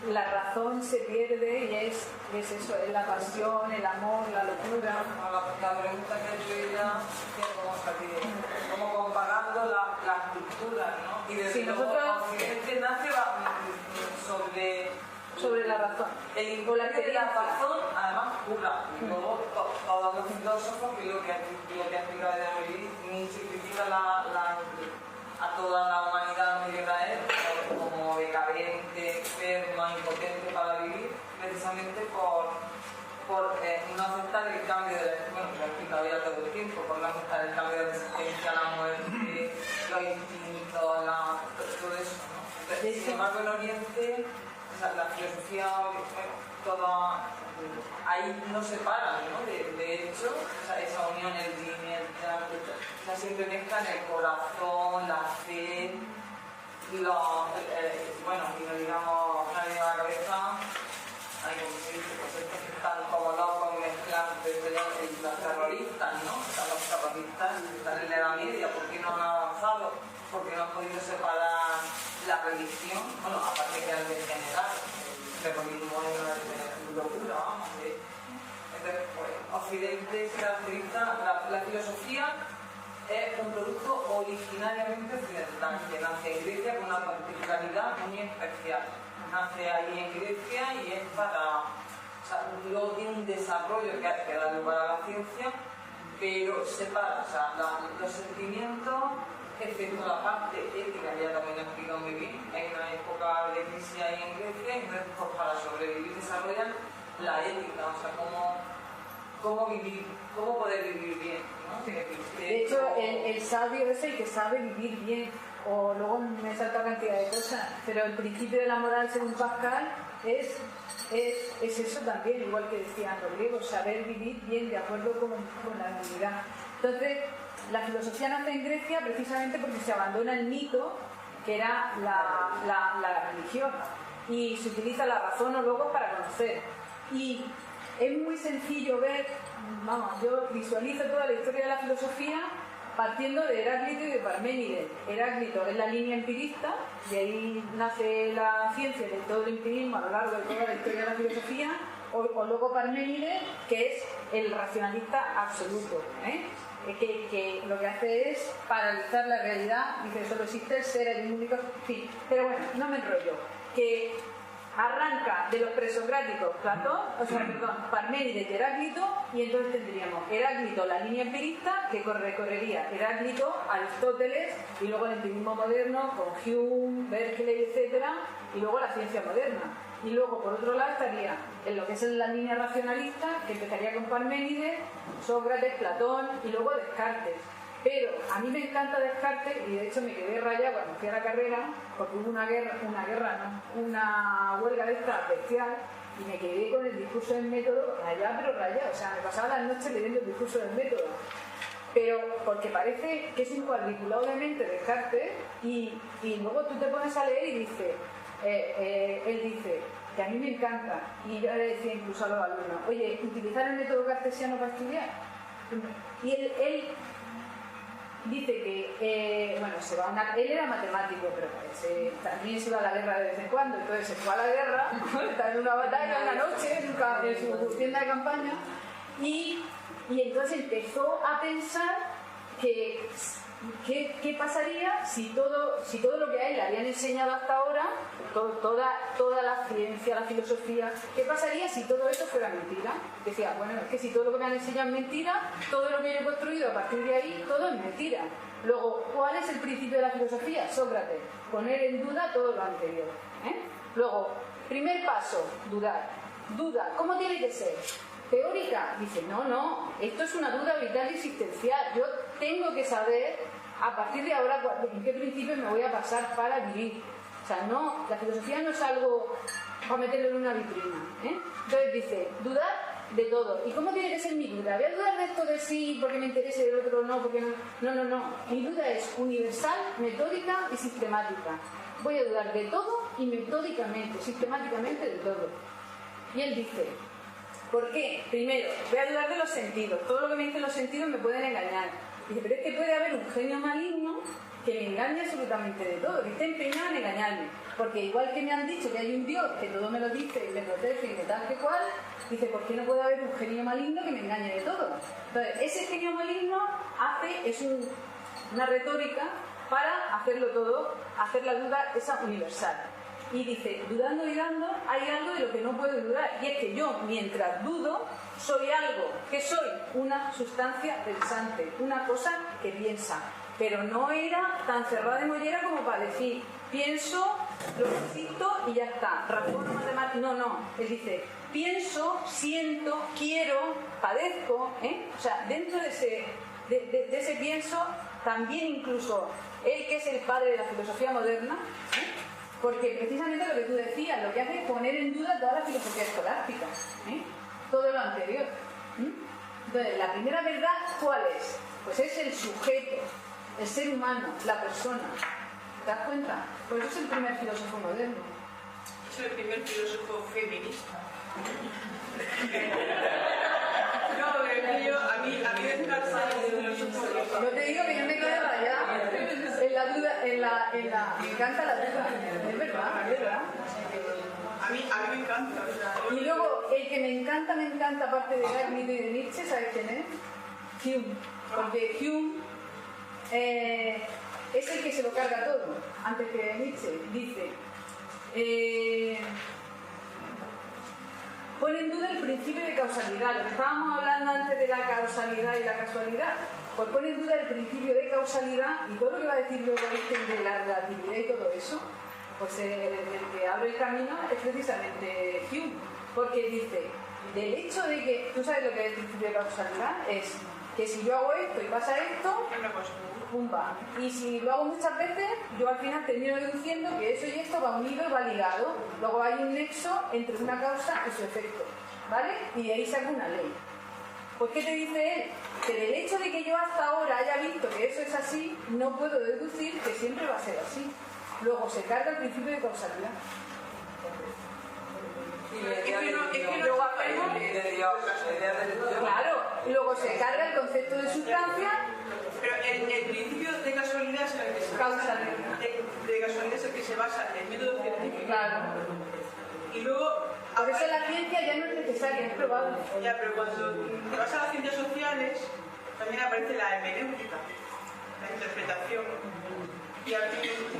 la razón se pierde y es eso, es la pasión, el amor, la locura. La pregunta que yo ya como comparando las culturas, ¿no? Y desde nosotros Occidente nace sobre la razón. El imperio de la razón, además pura. Y luego todos los filósofos, que es lo que ha explicado Nietzsche, critica a toda la humanidad medio a él como decadente, enferma, impotente para vivir, precisamente por no aceptar el cambio de la bueno, lo he explicado ya todo el tiempo, por no aceptar el cambio de resistencia a la muerte, los instintos, todo eso, ¿no? Sin embargo, en Oriente, la filosofía, toda, ahí no se paran, ¿no? De hecho, esa unión, el yin y el yang, siempre mezclan el corazón, la fe, y bueno, y no digamos, nadie de la cabeza, hay como se dice, pues estos que están como locos mezclando los terroristas, ¿no? O sea, los terroristas están en la Edad Media, ¿por qué no han avanzado? Porque no han podido separar la religión, bueno, aparte que al degenerar, el terrorismo es una locura, vamos. Entonces, pues, Occidente se caracteriza, la filosofía es un producto originariamente occidental, que nace en Grecia con una particularidad muy especial. Nace ahí en Grecia y es para sea, luego tiene un desarrollo que da lugar a la ciencia, pero separa, o sea, los sentimientos, excepto la parte ética, que ya también lo he explicado muy bien. Hay una época de crisis ahí en Grecia, y entonces pues, para sobrevivir desarrollan la ética, o sea, cómo vivir, cómo poder vivir bien, ¿no? De hecho, el sabio es el que sabe vivir bien, o luego me salta cantidad de cosas, pero el principio de la moral según Pascal es eso también, igual que decían los griegos, saber vivir bien de acuerdo con la divinidad. Entonces, la filosofía nace en Grecia precisamente porque se abandona el mito, que era la religión, y se utiliza la razón o logos para conocer. Y es muy sencillo ver, vamos, yo visualizo toda la historia de la filosofía partiendo de Heráclito y de Parménides. Heráclito es la línea empirista, y ahí nace la ciencia de todo el empirismo a lo largo de toda la historia de la filosofía, o luego Parménides, que es el racionalista absoluto, que lo que hace es paralizar la realidad, dice solo existe el ser, el único, en fin. Pero bueno, no me enrollo, que arranca de los presocráticos Parménides y Heráclito, y entonces tendríamos Heráclito, la línea empirista, que recorrería Heráclito, Aristóteles, y luego el empirismo moderno con Hume, Berkeley, etcétera, y luego la ciencia moderna. Y luego, por otro lado, estaría en lo que es la línea racionalista, que empezaría con Parménides, Sócrates, Platón y luego Descartes. Pero a mí me encanta Descartes, y de hecho me quedé rayada cuando fui a la carrera, porque hubo una huelga de esta bestial, y me quedé con el discurso del método rayada, pero rayada. O sea, me pasaba las noches leyendo el discurso del método. Pero porque parece que es un cuadriculado de mente Descartes, y luego tú te pones a leer y dices... él dice que a mí me encanta, y yo le decía incluso a los alumnos, oye, utilizar el método cartesiano para estudiar. Y él dice que, él era matemático, pero también se iba a la guerra de vez en cuando, entonces se fue a la guerra, está en una batalla una noche en su tienda de campaña, y entonces empezó a pensar que ¿qué pasaría si todo lo que a él le habían enseñado hasta ahora, toda la ciencia, la filosofía, qué pasaría si todo esto fuera mentira? Decía, bueno, es que si todo lo que me han enseñado es mentira, todo lo que yo he construido a partir de ahí, todo es mentira. Luego, ¿cuál es el principio de la filosofía? Sócrates, poner en duda todo lo anterior. Luego, primer paso, dudar. Duda, ¿cómo tiene que ser? Teórica, dice, no, esto es una duda vital y existencial. Yo tengo que saber a partir de ahora en qué principios me voy a basar para vivir. O sea, no, la filosofía no es algo para meterlo en una vitrina. Entonces dice, dudar de todo. ¿Y cómo tiene que ser mi duda? ¿Voy a dudar de esto de sí porque me interesa y del otro no? Porque no. Mi duda es universal, metódica y sistemática. Voy a dudar de todo y metódicamente, sistemáticamente de todo. Y él dice, ¿por qué? Primero, voy a dudar de los sentidos. Todo lo que me dicen los sentidos me pueden engañar. Dice, pero es que puede haber un genio maligno que me engañe absolutamente de todo, que esté empeñado en engañarme. Porque igual que me han dicho que hay un Dios que todo me lo dice y me protege y me tal que cual, dice, ¿por qué no puede haber un genio maligno que me engañe de todo? Entonces, ese genio maligno es una retórica para hacerlo todo, hacer la duda esa universal. Y dice, dudando y dando, hay algo de lo que no puedo dudar, y es que yo, mientras dudo, soy algo, que soy una sustancia pensante, una cosa que piensa, pero no era tan cerrada de mollera como para decir, pienso, lo existo y ya está, razón matemática, no, él dice, pienso, siento, quiero, padezco, o sea, dentro de ese pienso, también incluso él que es el padre de la filosofía moderna, porque precisamente lo que tú decías, lo que hace es poner en duda toda la filosofía escolástica, todo lo anterior. Entonces, la primera verdad, ¿cuál es? Pues es el sujeto, el ser humano, la persona. ¿Te das cuenta? Pues eso es el primer filósofo moderno. Es el primer filósofo feminista. No, a mí me encanta el filósofo. Yo te digo que yo me quedé rayada en la duda, me encanta la duda. Es verdad. A mí me encanta. Y luego, el que me encanta, aparte de Heráclito y de Nietzsche, ¿sabes quién es? Hume. Porque Hume es el que se lo carga todo, antes que Nietzsche. Dice, pone en duda el principio de causalidad. Lo que estábamos hablando antes de la causalidad y la casualidad, pues pone en duda el principio de causalidad, y todo lo que va a decir luego de la relatividad y todo eso, pues el que abre el camino es precisamente Hume, porque dice, del hecho de que, tú sabes lo que es el principio de causalidad, es que si yo hago esto y pasa esto, pumba. Y si lo hago muchas veces, yo al final termino deduciendo que eso y esto va unido y va ligado. Luego hay un nexo entre una causa y su efecto, ¿vale? Y de ahí saca una ley. Pues ¿qué te dice él? Que del hecho de que yo hasta ahora haya visto que eso es así, no puedo deducir que siempre va a ser así. Luego se carga el principio de causalidad. Claro, luego se carga el concepto de sustancia. Pero el principio de casualidad es el que se basa, de casualidad es el que se basa en el método científico. Claro. Y luego por eso la ciencia ya no es necesaria, es probable. Ya, pero cuando te vas a las ciencias sociales, también aparece la hermenéutica, la interpretación. Y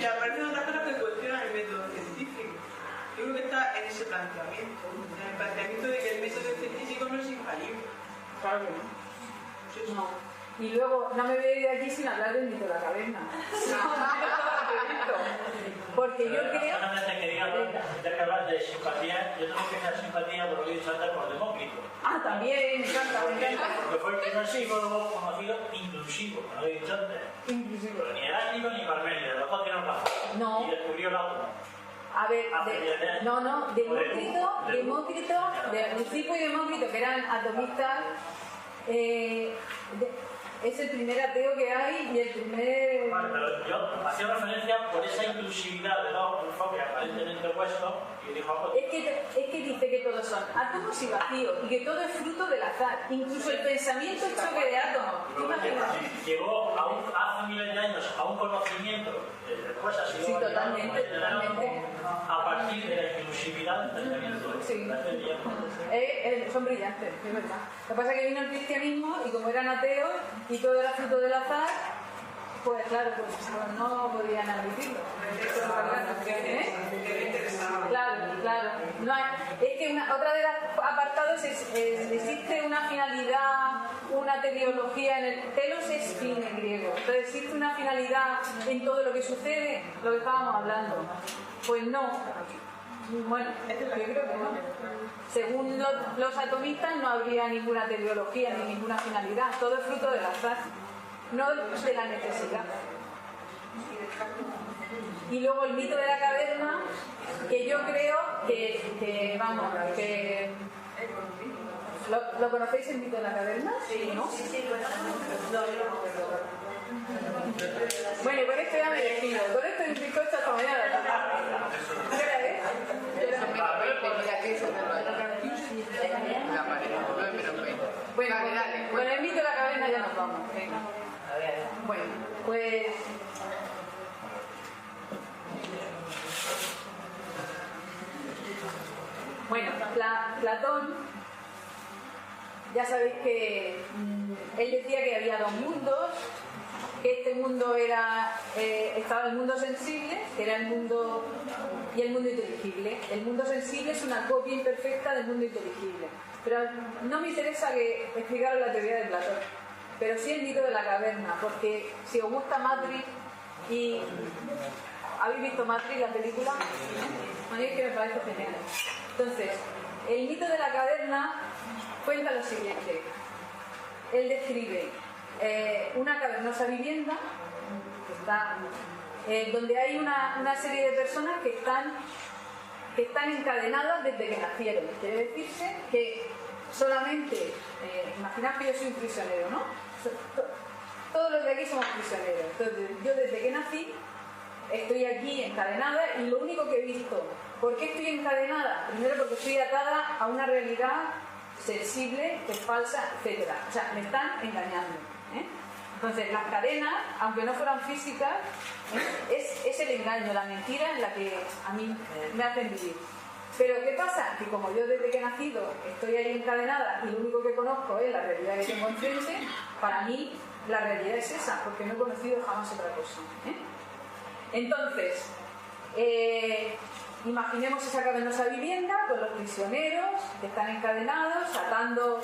aparecen otras cosas que cuestionan el método científico. Yo creo que está en ese planteamiento, en el planteamiento de que el método científico no es infalible. Claro que no. No. Y luego, no me voy a ir de aquí sin hablar del mito de la caverna. Porque yo creo... Solamente quería hablar de simpatía. Yo tengo que hacer simpatía por lo que he dicho antes por Demócrito. Ah, también, me encanta, me encanta. Porque fue el primer psicólogo conocido inclusivo, como lo he dicho antes. Inclusivo. Ni Heráclito ni Parménides, los dos tienen razón. No. Y descubrió el átomo. A ver, Demócrito, Leucipo y Demócrito, que eran atomistas, es el primer ateo que hay y el primer... Vale, pero yo hacía referencia por esa inclusividad de dos enfoques aparentemente opuestos y dijo... Es que dice que todos son átomos y vacíos y que todo es fruto del azar. Incluso el pensamiento es choque de átomos. Llegó hace miles de años a un conocimiento, después ha sido... Sí, totalmente. A partir de la inclusividad del pensamiento. Sí. Son brillantes, es verdad. Lo que pasa es que vino el cristianismo y como eran ateos y todo era fruto del azar, pues claro, pues no podían admitirlo. Claro. No hay, es que otra de los apartados existe una finalidad, una teleología en el telos es fin en griego. Entonces existe una finalidad en todo lo que sucede, lo que estábamos hablando. Pues no. Bueno, yo creo que no. Según los atomistas no habría ninguna teleología ni ninguna finalidad. Todo es fruto del azar, no de la necesidad. Y luego el mito de la caverna, que yo creo que ¿Lo conocéis el mito de la caverna? Sí, ¿no? Sí, Bueno, con esto ya me despido. Con esto es un bizcocho hasta mañana. Bueno, con el mito de la caverna ya nos vamos. Bueno, pues... Bueno, Platón, ya sabéis que él decía que había dos mundos, que este mundo estaba el mundo sensible, que era el mundo, y el mundo inteligible. El mundo sensible es una copia imperfecta del mundo inteligible. Pero no me interesa explicaros la teoría de Platón, pero sí el mito de la caverna, porque si os gusta Matrix y... ¿Habéis visto Matrix, la película? A mí es que me parece genial. Entonces, el mito de la caverna cuenta lo siguiente. Él describe una cavernosa vivienda donde hay una serie de personas que están encadenadas desde que nacieron. Quiere decirse que solamente, imaginad que yo soy un prisionero, ¿no? Todos los de aquí somos prisioneros. Entonces, yo desde que nací estoy aquí encadenada y lo único que he visto, ¿por qué estoy encadenada? Primero porque estoy atada a una realidad sensible, que es falsa, etc. O sea, me están engañando. Entonces, las cadenas, aunque no fueran físicas, es el engaño, la mentira en la que a mí me hacen vivir. Pero ¿qué pasa? Que como yo desde que he nacido estoy ahí encadenada y lo único que conozco es la realidad que tengo enfrente, para mí la realidad es esa, porque no he conocido jamás otra cosa. Entonces, Imaginemos esa cavernosa vivienda con los prisioneros que están encadenados, atando,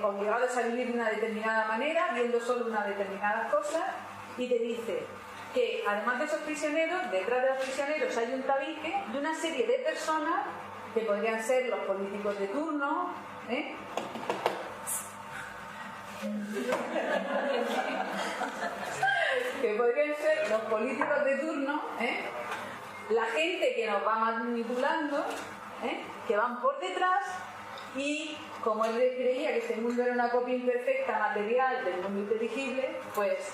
obligados a vivir de una determinada manera, viendo solo unas determinadas cosas, y te dice que además de esos prisioneros, detrás de los prisioneros hay un tabique de una serie de personas que podrían ser los políticos de turno, que podrían ser los políticos de turno, la gente que nos va manipulando, que van por detrás, y como él creía que este mundo era una copia imperfecta material del mundo inteligible, pues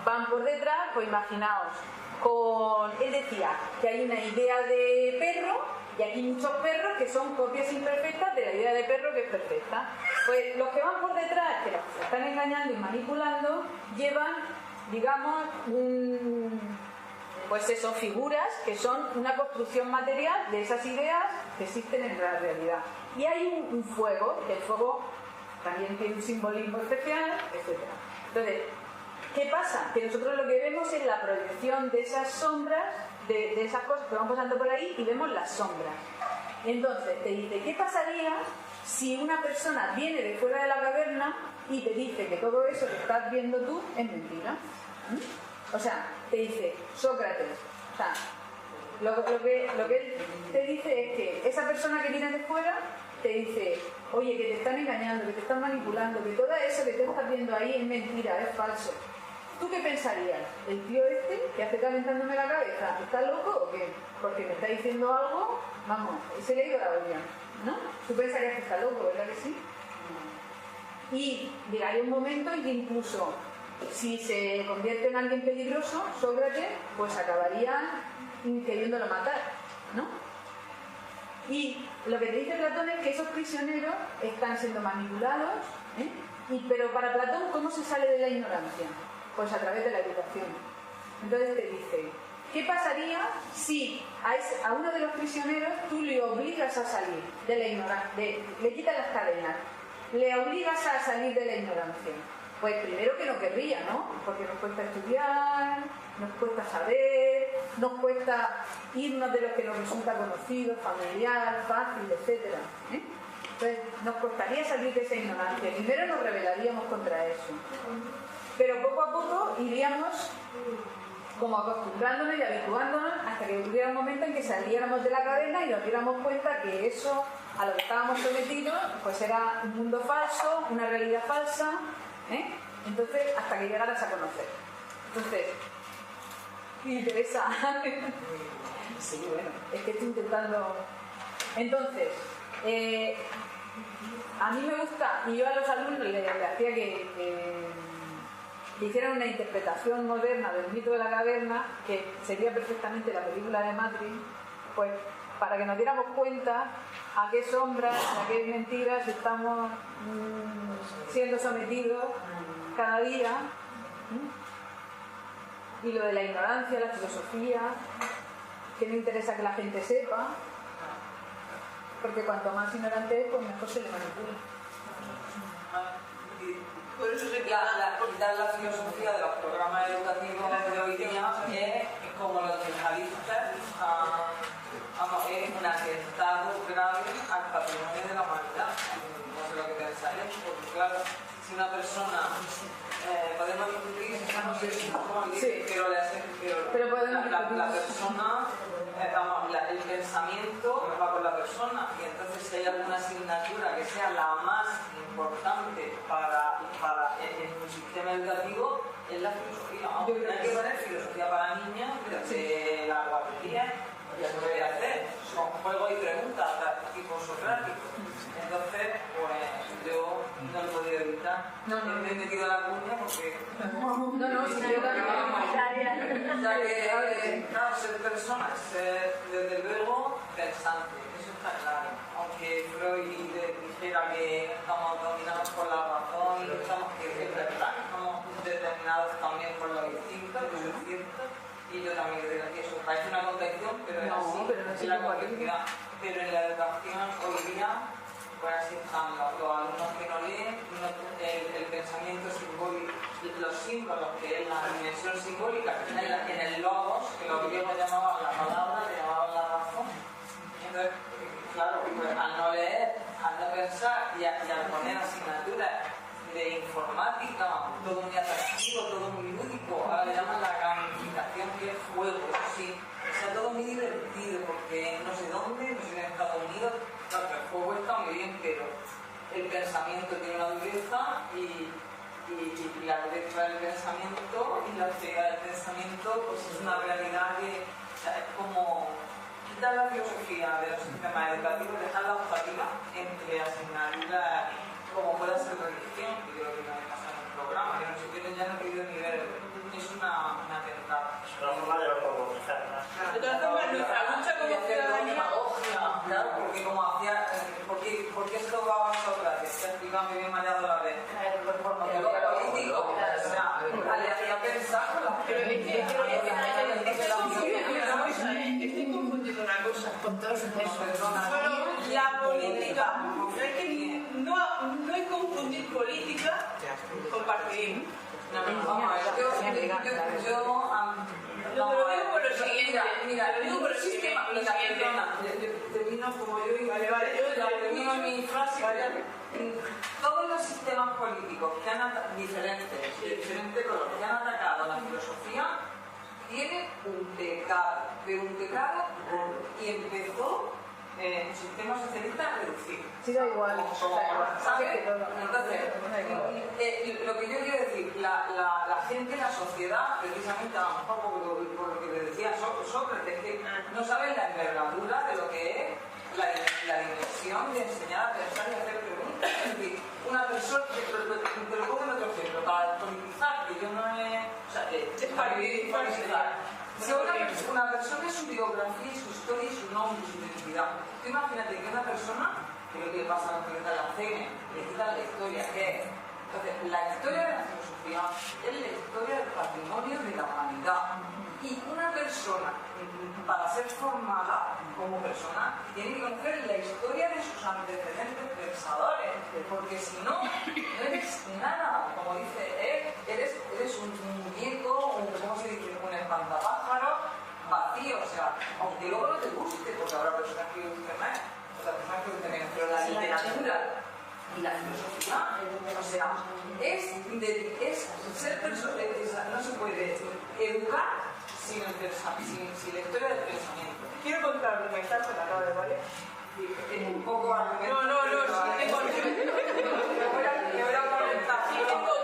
van por detrás. Pues imaginaos, él decía que hay una idea de perro y aquí muchos perros que son copias imperfectas de la idea de perro que es perfecta. Pues los que van por detrás, que los están engañando y manipulando, llevan, digamos, pues eso, figuras que son una construcción material de esas ideas que existen en la realidad. Y hay un fuego, que el fuego también tiene un simbolismo especial, etc. Entonces, ¿qué pasa? Que nosotros lo que vemos es la proyección de esas sombras, de esas cosas que van pasando por ahí, y vemos las sombras. Entonces te dice, ¿qué pasaría si una persona viene de fuera de la caverna y te dice que todo eso que estás viendo tú es mentira? O sea, te dice, Sócrates, o sea, lo que él te dice es que esa persona que viene de fuera te dice, oye, que te están engañando, que te están manipulando, que todo eso que te estás viendo ahí es mentira, es falso. ¿Tú qué pensarías? ¿El tío este que hace calentándome la cabeza está loco o qué? Porque me está diciendo algo, vamos, se le ha ido la olla, ¿no? Tú pensarías que está loco, ¿verdad que sí? Y llegaría un momento en que incluso si se convierte en alguien peligroso, Sócrates, pues acabaría queriéndolo matar, ¿no? Y lo que te dice Platón es que esos prisioneros están siendo manipulados, pero para Platón, ¿cómo se sale de la ignorancia? Pues a través de la educación. Entonces te dice, ¿qué pasaría si a uno de los prisioneros tú le obligas a salir de la ignorancia, le quitas las cadenas, le obligas a salir de la ignorancia? Pues primero que no querría, ¿no? Porque nos cuesta estudiar, nos cuesta saber, nos cuesta irnos de lo que nos resulta conocido, familiar, fácil, etc. Entonces nos costaría salir de esa ignorancia. Primero nos rebelaríamos contra eso. Pero poco a poco iríamos como acostumbrándonos y habituándonos hasta que hubiera un momento en que saliéramos de la caverna y nos diéramos cuenta que eso a lo que estábamos sometidos pues era un mundo falso, una realidad falsa, entonces hasta que llegaras a conocer. Entonces, ¿me interesa? Sí, bueno, es que estoy intentando. Entonces, a mí me gusta, y yo a los alumnos les hacía que hicieran una interpretación moderna del mito de la caverna, que sería perfectamente la película de Matrix, pues para que nos diéramos cuenta a qué sombras, a qué mentiras estamos siendo sometidos cada día. Y lo de la ignorancia, la filosofía, que no interesa que la gente sepa, porque cuanto más ignorante es, pues mejor se le manipula. Por eso se quitar la filosofía de los programas educativos de hoy día es como los yihadistas, es un atentado grave al patrimonio de la humanidad. No sé lo que pensáis, porque claro, si una persona podemos discutir, no sé si pero la persona, el pensamiento va con la persona, y entonces si hay alguna asignatura que sea la más importante para un sistema educativo, es la filosofía. Aunque hay que poner filosofía para niños desde la guardería, ya se puede hacer, son juegos y preguntas tipo socrático. Entonces, pues yo no lo he podido evitar. Me he metido la cuña porque. No, si yo también. Ya que, claro, ser persona es ser, desde luego, pensante. Eso está claro. Aunque Freud dijera que estamos dominados por la razón, que es verdad, estamos determinados también por los instintos, que es cierto. Y yo también creo que eso parece una contradicción, pero es así, es la complejidad. Pero en la educación hoy día, pues así están los alumnos que no leen, el pensamiento simbólico, los símbolos, que es la dimensión simbólica, que está en el logos, que los griegos llamaban la palabra, le llamaban la razón. Entonces, claro, pues, al no leer, al no pensar y al poner asignaturas de informática, todo muy atractivo, todo muy lúdico, ahora le llaman la gamificación, que es juego, eso sí, o sea, todo muy divertido, porque no sé dónde, no sé en Estados Unidos, claro, el juego está muy bien, pero el pensamiento tiene una dureza y la dureza del pensamiento y la austeridad del pensamiento pues es una realidad que, o sea, es como quitar la filosofía de los sistemas educativos, dejarla optativa entre asignaturas como pueda ser religión, que creo que no me pasa en el programa, que no sé qué, ya no he querido ni ver, es una atentado. Es una forma de autonomizar, ¿no? De todas formas, nuestra lucha como ciudadanía... Claro, porque como hacía, ¿por qué se lo va a Sócrates? Que explica muy bien Mallado la vez. Pues por motivo político, o sea, le hacía pensar con las... Pero estoy confundiendo una cosa. Con todos sus Solo la política. No hay confundir política con partidismo. No, vamos a ver, yo lo digo por lo siguiente. Mira, lo digo por lo siguiente. Termino como yo y termino mi frase. Todos los sistemas políticos que han diferentes colores que han atacado la filosofía tienen un pecado, pero un pecado y empezó el sistema socialista a reducir. Sí, da igual. ¿Sabes? Entonces, lo que yo quiero decir, la gente, la sociedad, precisamente a lo mejor por lo que le decía Sócrates, que no saben la envergadura de lo que es la dimensión de enseñar a pensar y hacer preguntas. Es decir, una persona, te lo pongo en otro ejemplo, para politizar, que yo no he... O sea, es para politizar. Si una persona es su biografía, su historia, su nombre, su identidad. Tú imagínate que una persona, que es lo que pasa con la CN, le quitan la historia, que es. Entonces, la historia de la filosofía es la historia del patrimonio de la humanidad. Y una persona, para ser formada como persona, tiene que conocer la historia de sus antecedentes pensadores, porque si no, no eres nada, como dice él, eres un muñeco, ¿cómo se dice? Un espantapájaro vacío, o sea, aunque luego no te guste, porque habrá personas que gusten más, otras personas que gusten menos, pero la literatura y la filosofía, o sea, es ser persona, no se puede educar sin la historia del pensamiento. Quiero contraargumentar con la acabo de variar. Un poco argumento. No, sí tengo Me voy a comentar.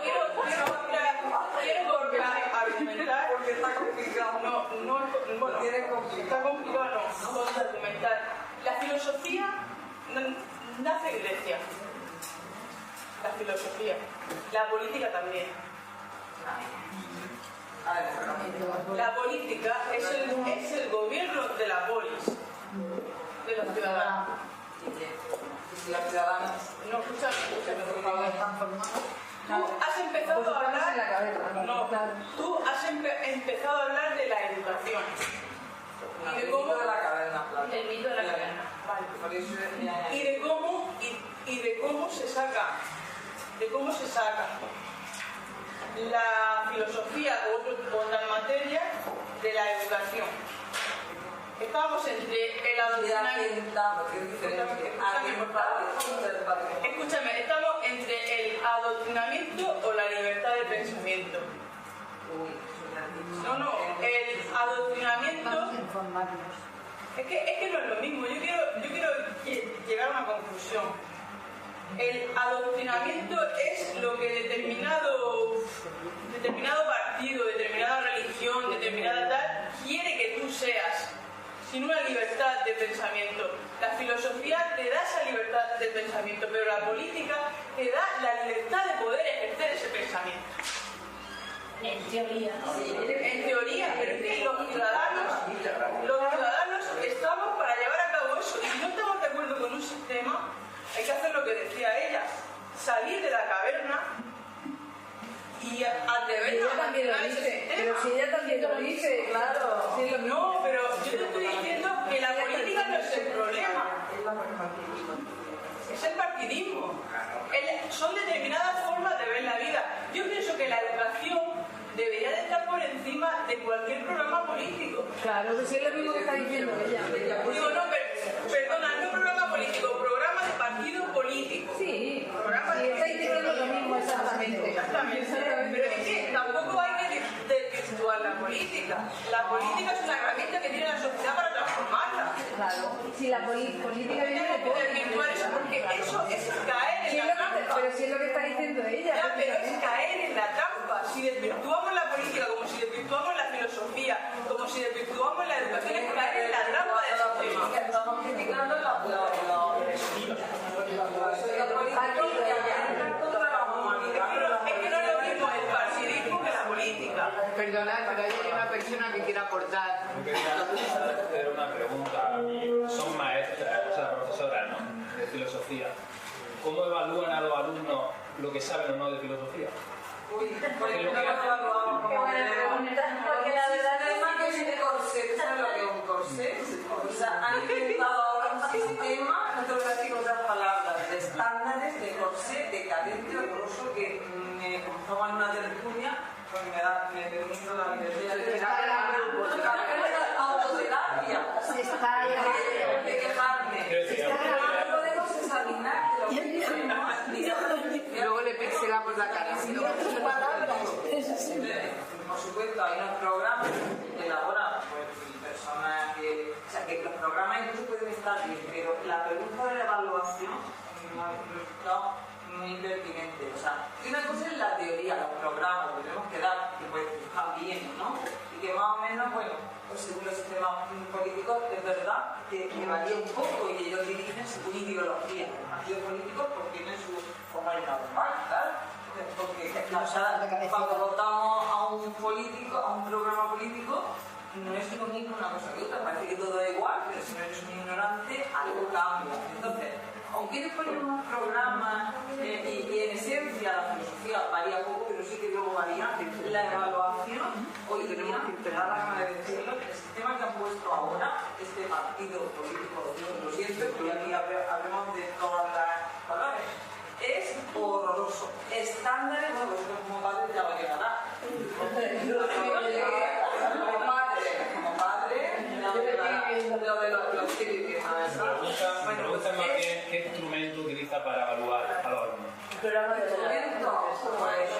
Quiero argumentar. Porque está complicado. Bueno, está complicado, no. Contraargumentar. La filosofía nace en Grecia. La filosofía. La política también. La política es el gobierno de la polis, de los ciudadanos. ¿Y los ciudadanos? No, escúchame, por favor. Tú has empezado a hablar. No, tú has empezado a hablar de la educación. Y de cómo. El mito de la caverna, claro. El mito de la caverna. Vale. Y de cómo se saca. De cómo se saca la filosofía o otras materias de la educación. Estamos entre el adoctrinamiento. Escúchame, estamos entre el adoctrinamiento o la libertad de pensamiento. No, el adoctrinamiento. Es que no es lo mismo. Yo quiero llegar a una conclusión. El adoctrinamiento es lo que determinado partido, determinada religión, determinada tal, quiere que tú seas, sin una libertad de pensamiento. La filosofía te da esa libertad de pensamiento, pero la política te da la libertad de poder ejercer ese pensamiento. En teoría. En teoría, pero es que los ciudadanos estamos para llevar a cabo eso, y si no estamos de acuerdo con un sistema, hay que hacer lo que decía ella, salir de la caverna y atrevernos a cuestionar ese sistema. Pero si ella también lo dice, claro. Sí, no, pero yo te estoy diciendo que la política no es el problema. Es el partidismo. Son determinadas formas de ver la vida. Yo pienso que la educación debería de estar por encima de cualquier programa político. Claro, que sí es lo mismo que está diciendo ella. Digo, no, perdona, no programa político, programa de partido político. Sí, Programa sí, de está diciendo lo mismo exactamente. Exactamente. Pero es que tampoco hay que desvirtuar la política. La política es una herramienta que tiene la sociedad para transformarla. Claro, si la política viene de No hay que desvirtuar eso porque eso es caer en la trampa. pero si es lo que está diciendo ella. Ya, pero es caer en la trampa. Si desvirtuamos la política como si desvirtuamos la filosofía, como si desvirtuamos la educación, es caer en la trampa del sistema. Estamos criticando la política que contra la humanidad. Es que no es lo mismo el partidismo que la política. Perdonad, pero hay una persona que quiere aportar. Yo quería hacer una pregunta. Son maestras, o sea, profesoras, ¿no? De filosofía. ¿Cómo evalúan a los alumnos lo que saben o no de filosofía? Uy, por ejemplo, no evaluamos como porque la verdad es que es un corsé. ¿Sabes lo que es un corsé? O sea, han inventado ahora un sistema, no te voy a decir otras palabras, de estándares, de corsé, decadente, horroroso, que me toman una tertulia, pues me permito la libertad de autoterapia. Se está De quejarme. No podemos examinar de lo que queremos. Luego le pixelamos la cara. Por supuesto, hay unos programas que elaboran pues, personas que... O sea, que los programas incluso pueden estar bien, pero la pregunta de la evaluación no muy impertinente. O sea, que una cosa es la teoría, los programas que tenemos que dar, que pues están bien, ¿no? Y que más o menos, bueno, pues según los sistemas políticos, es verdad que varía un poco y ellos dirigen según ideología. Los partidos políticos pues tienen su forma de normal, ¿verdad? Porque o sea, cuando votamos a un político, a un programa político, no es lo mismo una cosa que otra, parece que todo es igual, pero si no eres un ignorante, algo cambia. Entonces, aunque ellos ponen unos programas y en esencia la filosofía varía poco, pero sí que luego varía, la evaluación, hoy día, nada más de decirlo, el sistema que han puesto ahora, este partido político, lo siento, porque aquí hablemos de todas las colores, es horroroso. Estándares nuevos, como padre ya lo llegará. Como padre, lo de los típicos. Me preguntan más bien qué instrumento utiliza para evaluar a los alumnos. Programa de instrumento, pues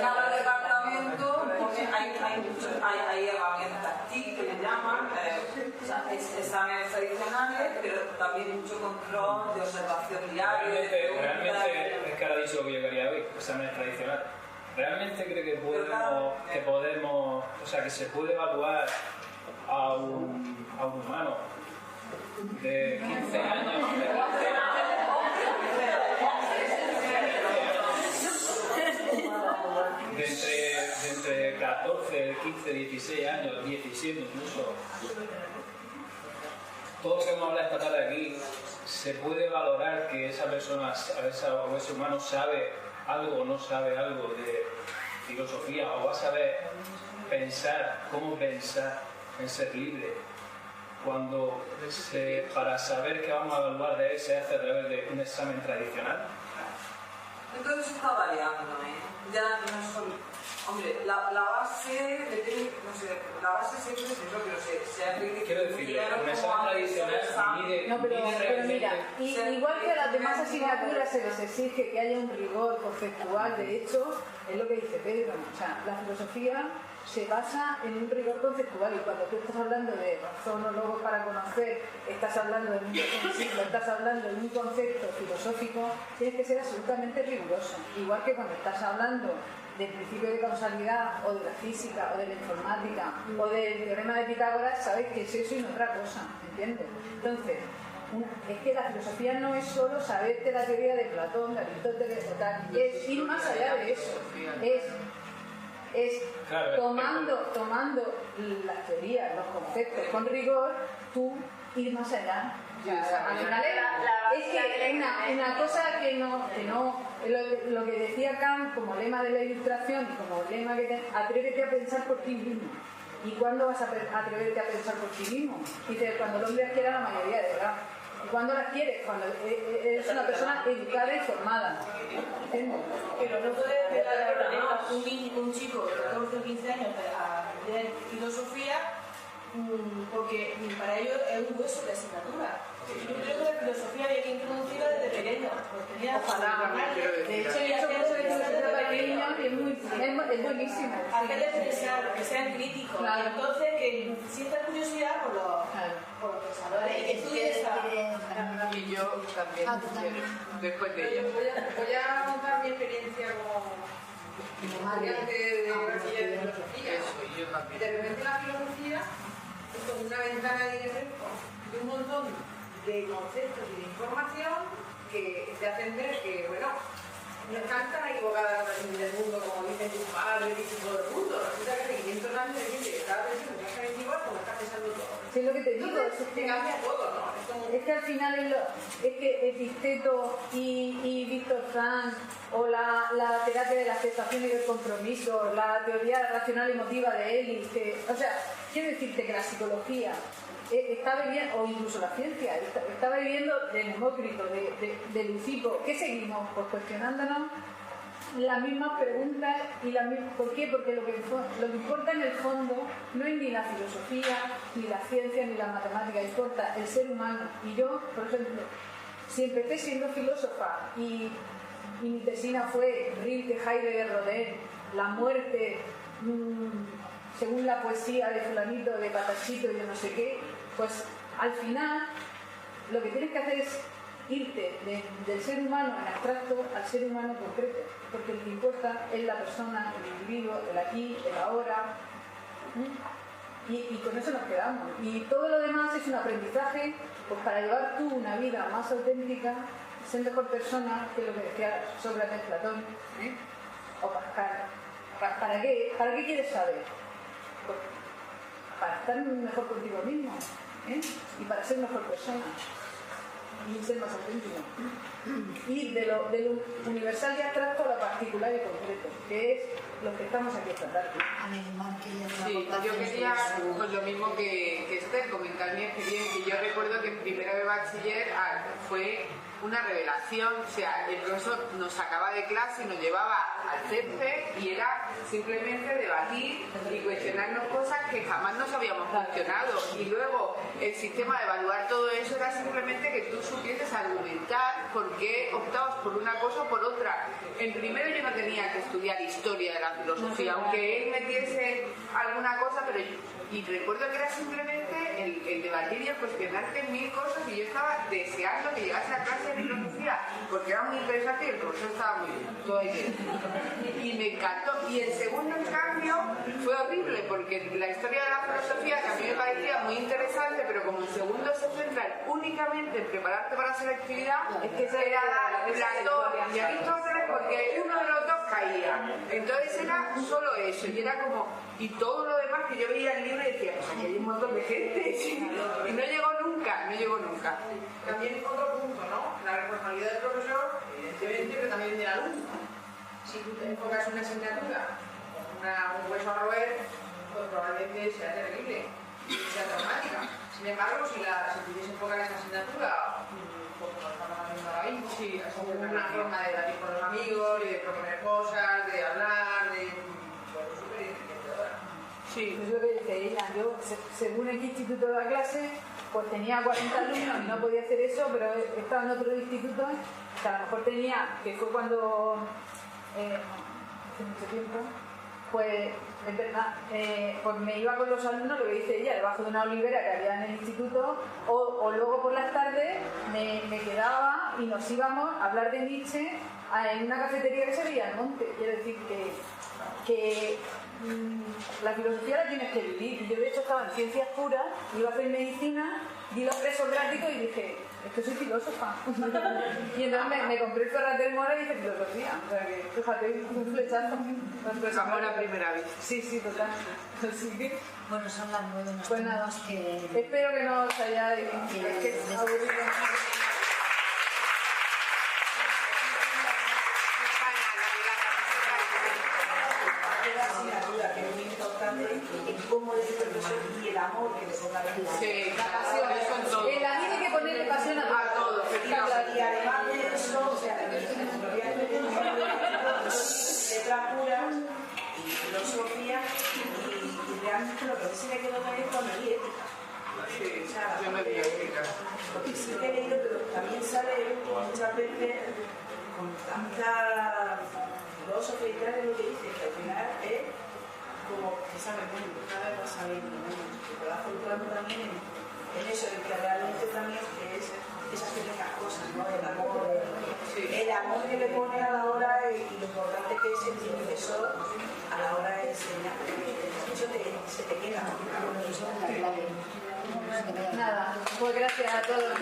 cada departamento hay herramientas TIC que le llaman, exámenes tradicionales, pero también mucho control de observación diaria. Realmente es que ahora dicho lo que yo quería oír, exámenes tradicionales. ¿Realmente cree que podemos, o sea, que se puede evaluar a un humano de 15 años? De entre 14, 15, 16 años, 17 incluso. Todo lo que hemos hablado esta tarde aquí, se puede valorar que esa persona o ese humano sabe algo o no sabe algo de filosofía, o va a saber pensar, cómo pensar en ser libre, cuando para saber qué vamos a evaluar de él se hace a través de un examen tradicional. Entonces está variando, ya no es solo... Hombre, la base depende, no sé, la base siempre es eso, pero se ha enriquecido. Quiero decirle, un examen tradicional mide pero mira, igual que a las demás asignaturas se les exige que haya un rigor conceptual, de hecho, es lo que dice Pedro, o sea, la filosofía se basa en un rigor conceptual, y cuando tú estás hablando de razonólogos para conocer, estás hablando de un principio, estás hablando de un concepto filosófico, tienes que ser absolutamente riguroso, igual que cuando estás hablando del principio de causalidad, o de la física, o de la informática, o del teorema de Pitágoras, sabes que es eso y no otra cosa, ¿entiendes? Entonces, es que la filosofía no es solo saberte la teoría de Platón, de Aristóteles o tal, es ir más allá de eso, es tomando las teorías, los conceptos con rigor, tú ir más allá. Es que una cosa que no lo que decía Kant como lema de la Ilustración y como lema que atrévete a pensar por ti mismo. ¿Y cuándo vas a atreverte a pensar por ti mismo? Dice, cuando el hombre adquiera la mayoría de edad. ¿Y cuándo las quieres? Cuando eres una persona educada y formada. Pero no puedes pegar a un chico de 14 o 15 años a aprender filosofía porque para ellos es un hueso de asignatura. Yo creo que la filosofía había que introducirla desde pequeño. Ojalá, de hecho, he hecho curso de filosofía para niños y es buenísimo. Hacerles pensar, que sean críticos, y entonces que sientan curiosidad por los pensadores y que estudien esa. Y yo también, después de ello. Voy a contar mi experiencia como estudiante de bachiller de filosofía. De repente la filosofía es como una ventana de un montón de conceptos y de información que te hacen ver que, bueno, no están tan equivocadas las naciones del mundo como dicen tus padres y todo el mundo. Resulta que hace 500 años hay gente que estaba pensando exactamente igual como está pensando todo. Sí, es lo que te digo. Entonces, te cambia todo, ¿no? Es que al final es que Epicteto y Víctor Frank o la terapia de la aceptación y del compromiso, la teoría racional emotiva de Ellis, o sea, quiero decirte que la psicología está bebiendo, o incluso la ciencia, está bebiendo de Demócrito, de Lucipo. ¿Qué seguimos? Pues cuestionándonos las mismas preguntas y ¿por qué? Porque lo que importa en el fondo no es ni la filosofía, ni la ciencia, ni la matemática, importa el ser humano. Y yo, por ejemplo, si empecé siendo filósofa y mi tesina fue Rilke, Heidegger, Rodin, la muerte según la poesía de fulanito, de Patachito y de no sé qué, pues al final lo que tienes que hacer es irte del ser humano en abstracto al ser humano concreto, porque lo que importa es la persona, el individuo, el aquí, el ahora, y con eso nos quedamos. Y todo lo demás es un aprendizaje pues para llevar tú una vida más auténtica, ser mejor persona, que es lo que decía Sócrates, Platón, o Pascal. ¿Para qué quieres saber? Pues para estar mejor contigo mismo, y para ser mejor persona y ser más auténtico. Ir de lo universal y abstracto a lo particular y concreto, que es lo que estamos aquí esta tarde. Sí, yo quería, pues lo mismo que Esther, comentar mi experiencia. Yo recuerdo que en primero de bachiller fue una revelación, o sea, el profesor nos sacaba de clase y nos llevaba al césped y era simplemente debatir y cuestionarnos cosas que jamás nos habíamos cuestionado. Y luego el sistema de evaluar todo eso era simplemente que tú supieses argumentar por qué optabas por una cosa o por otra. En primero yo no tenía que estudiar historia de la filosofía, aunque él metiese alguna cosa, pero y recuerdo que era simplemente el debatir y el cuestionarte mil cosas, y yo estaba deseando que llegase a clase de filosofía porque era muy interesante y el profesor estaba muy bien, todo ahí. Y me encantó. Y el segundo, en cambio, fue horrible porque la historia de la filosofía, que a mí me parecía muy interesante, pero como el segundo se centra únicamente en prepararte para la selectividad, es que se era Platón y Aristóteles, porque uno de los dos caía. Entonces era solo eso, y era como, y todo lo demás que yo veía el libro y decía, pues aquí hay un montón de gente, y no llegó nunca. También otro punto, ¿no? La responsabilidad del profesor, evidentemente, pero también del alumno. Si tú te enfocas en una asignatura con un hueso a roer, pues probablemente sea terrible y sea traumática. Sin embargo, si pudiese enfocar esa asignatura, pues como estamos haciendo ahora mismo, como una forma de debatir con los amigos y de proponer cosas, de hablar, pues súper enriquecedora. Sí, es lo que dice ella. Yo, según el instituto de la clase, pues tenía 40 alumnos y no podía hacer eso, pero estaba en otro instituto que a lo mejor tenía, que fue cuando, hace mucho tiempo, pues es verdad, pues me iba con los alumnos, lo que dice ella, debajo de una olivera que había en el instituto, o luego por las tardes me quedaba y nos íbamos a hablar de Nietzsche en una cafetería que se veía al monte. Quiero decir que la filosofía la tienes que vivir. Y yo de hecho estaba en ciencias puras, iba a hacer medicina, di los presocráticos y dije, es que soy filósofa. Y entonces me compré el Ferrater Mora y hice filosofía. O sea que, fíjate, un flechazo. Amor a primera vez. Sí, total. Así que, bueno, son las 9, nos pues nada, tenemos que... espero que no os haya aburrido. La asignatura que es muy importante en cómo es el profesor y el amor que le ponga la vida. Sí, La pasión, eso en todo. En la vida hay que ponerle pasión a todo. Y además de eso, o sea, letras puras y filosofía y realmente lo que sí me quedó también con la ética. Sí, O sea, yo me di ética. porque sí que he leído, pero también sale muchas veces con tanta filosofía y tal, es lo que dice, que al final es como que sabe mundo, cada vez va sabiendo mundo, que te va centrando también en eso, de que realmente también es esas pequeñas cosas, ¿no? El amor que le pone a la hora y lo importante que es el profesor a la hora de enseñar, eso se te queda. La clave. Nada, pues gracias a todos.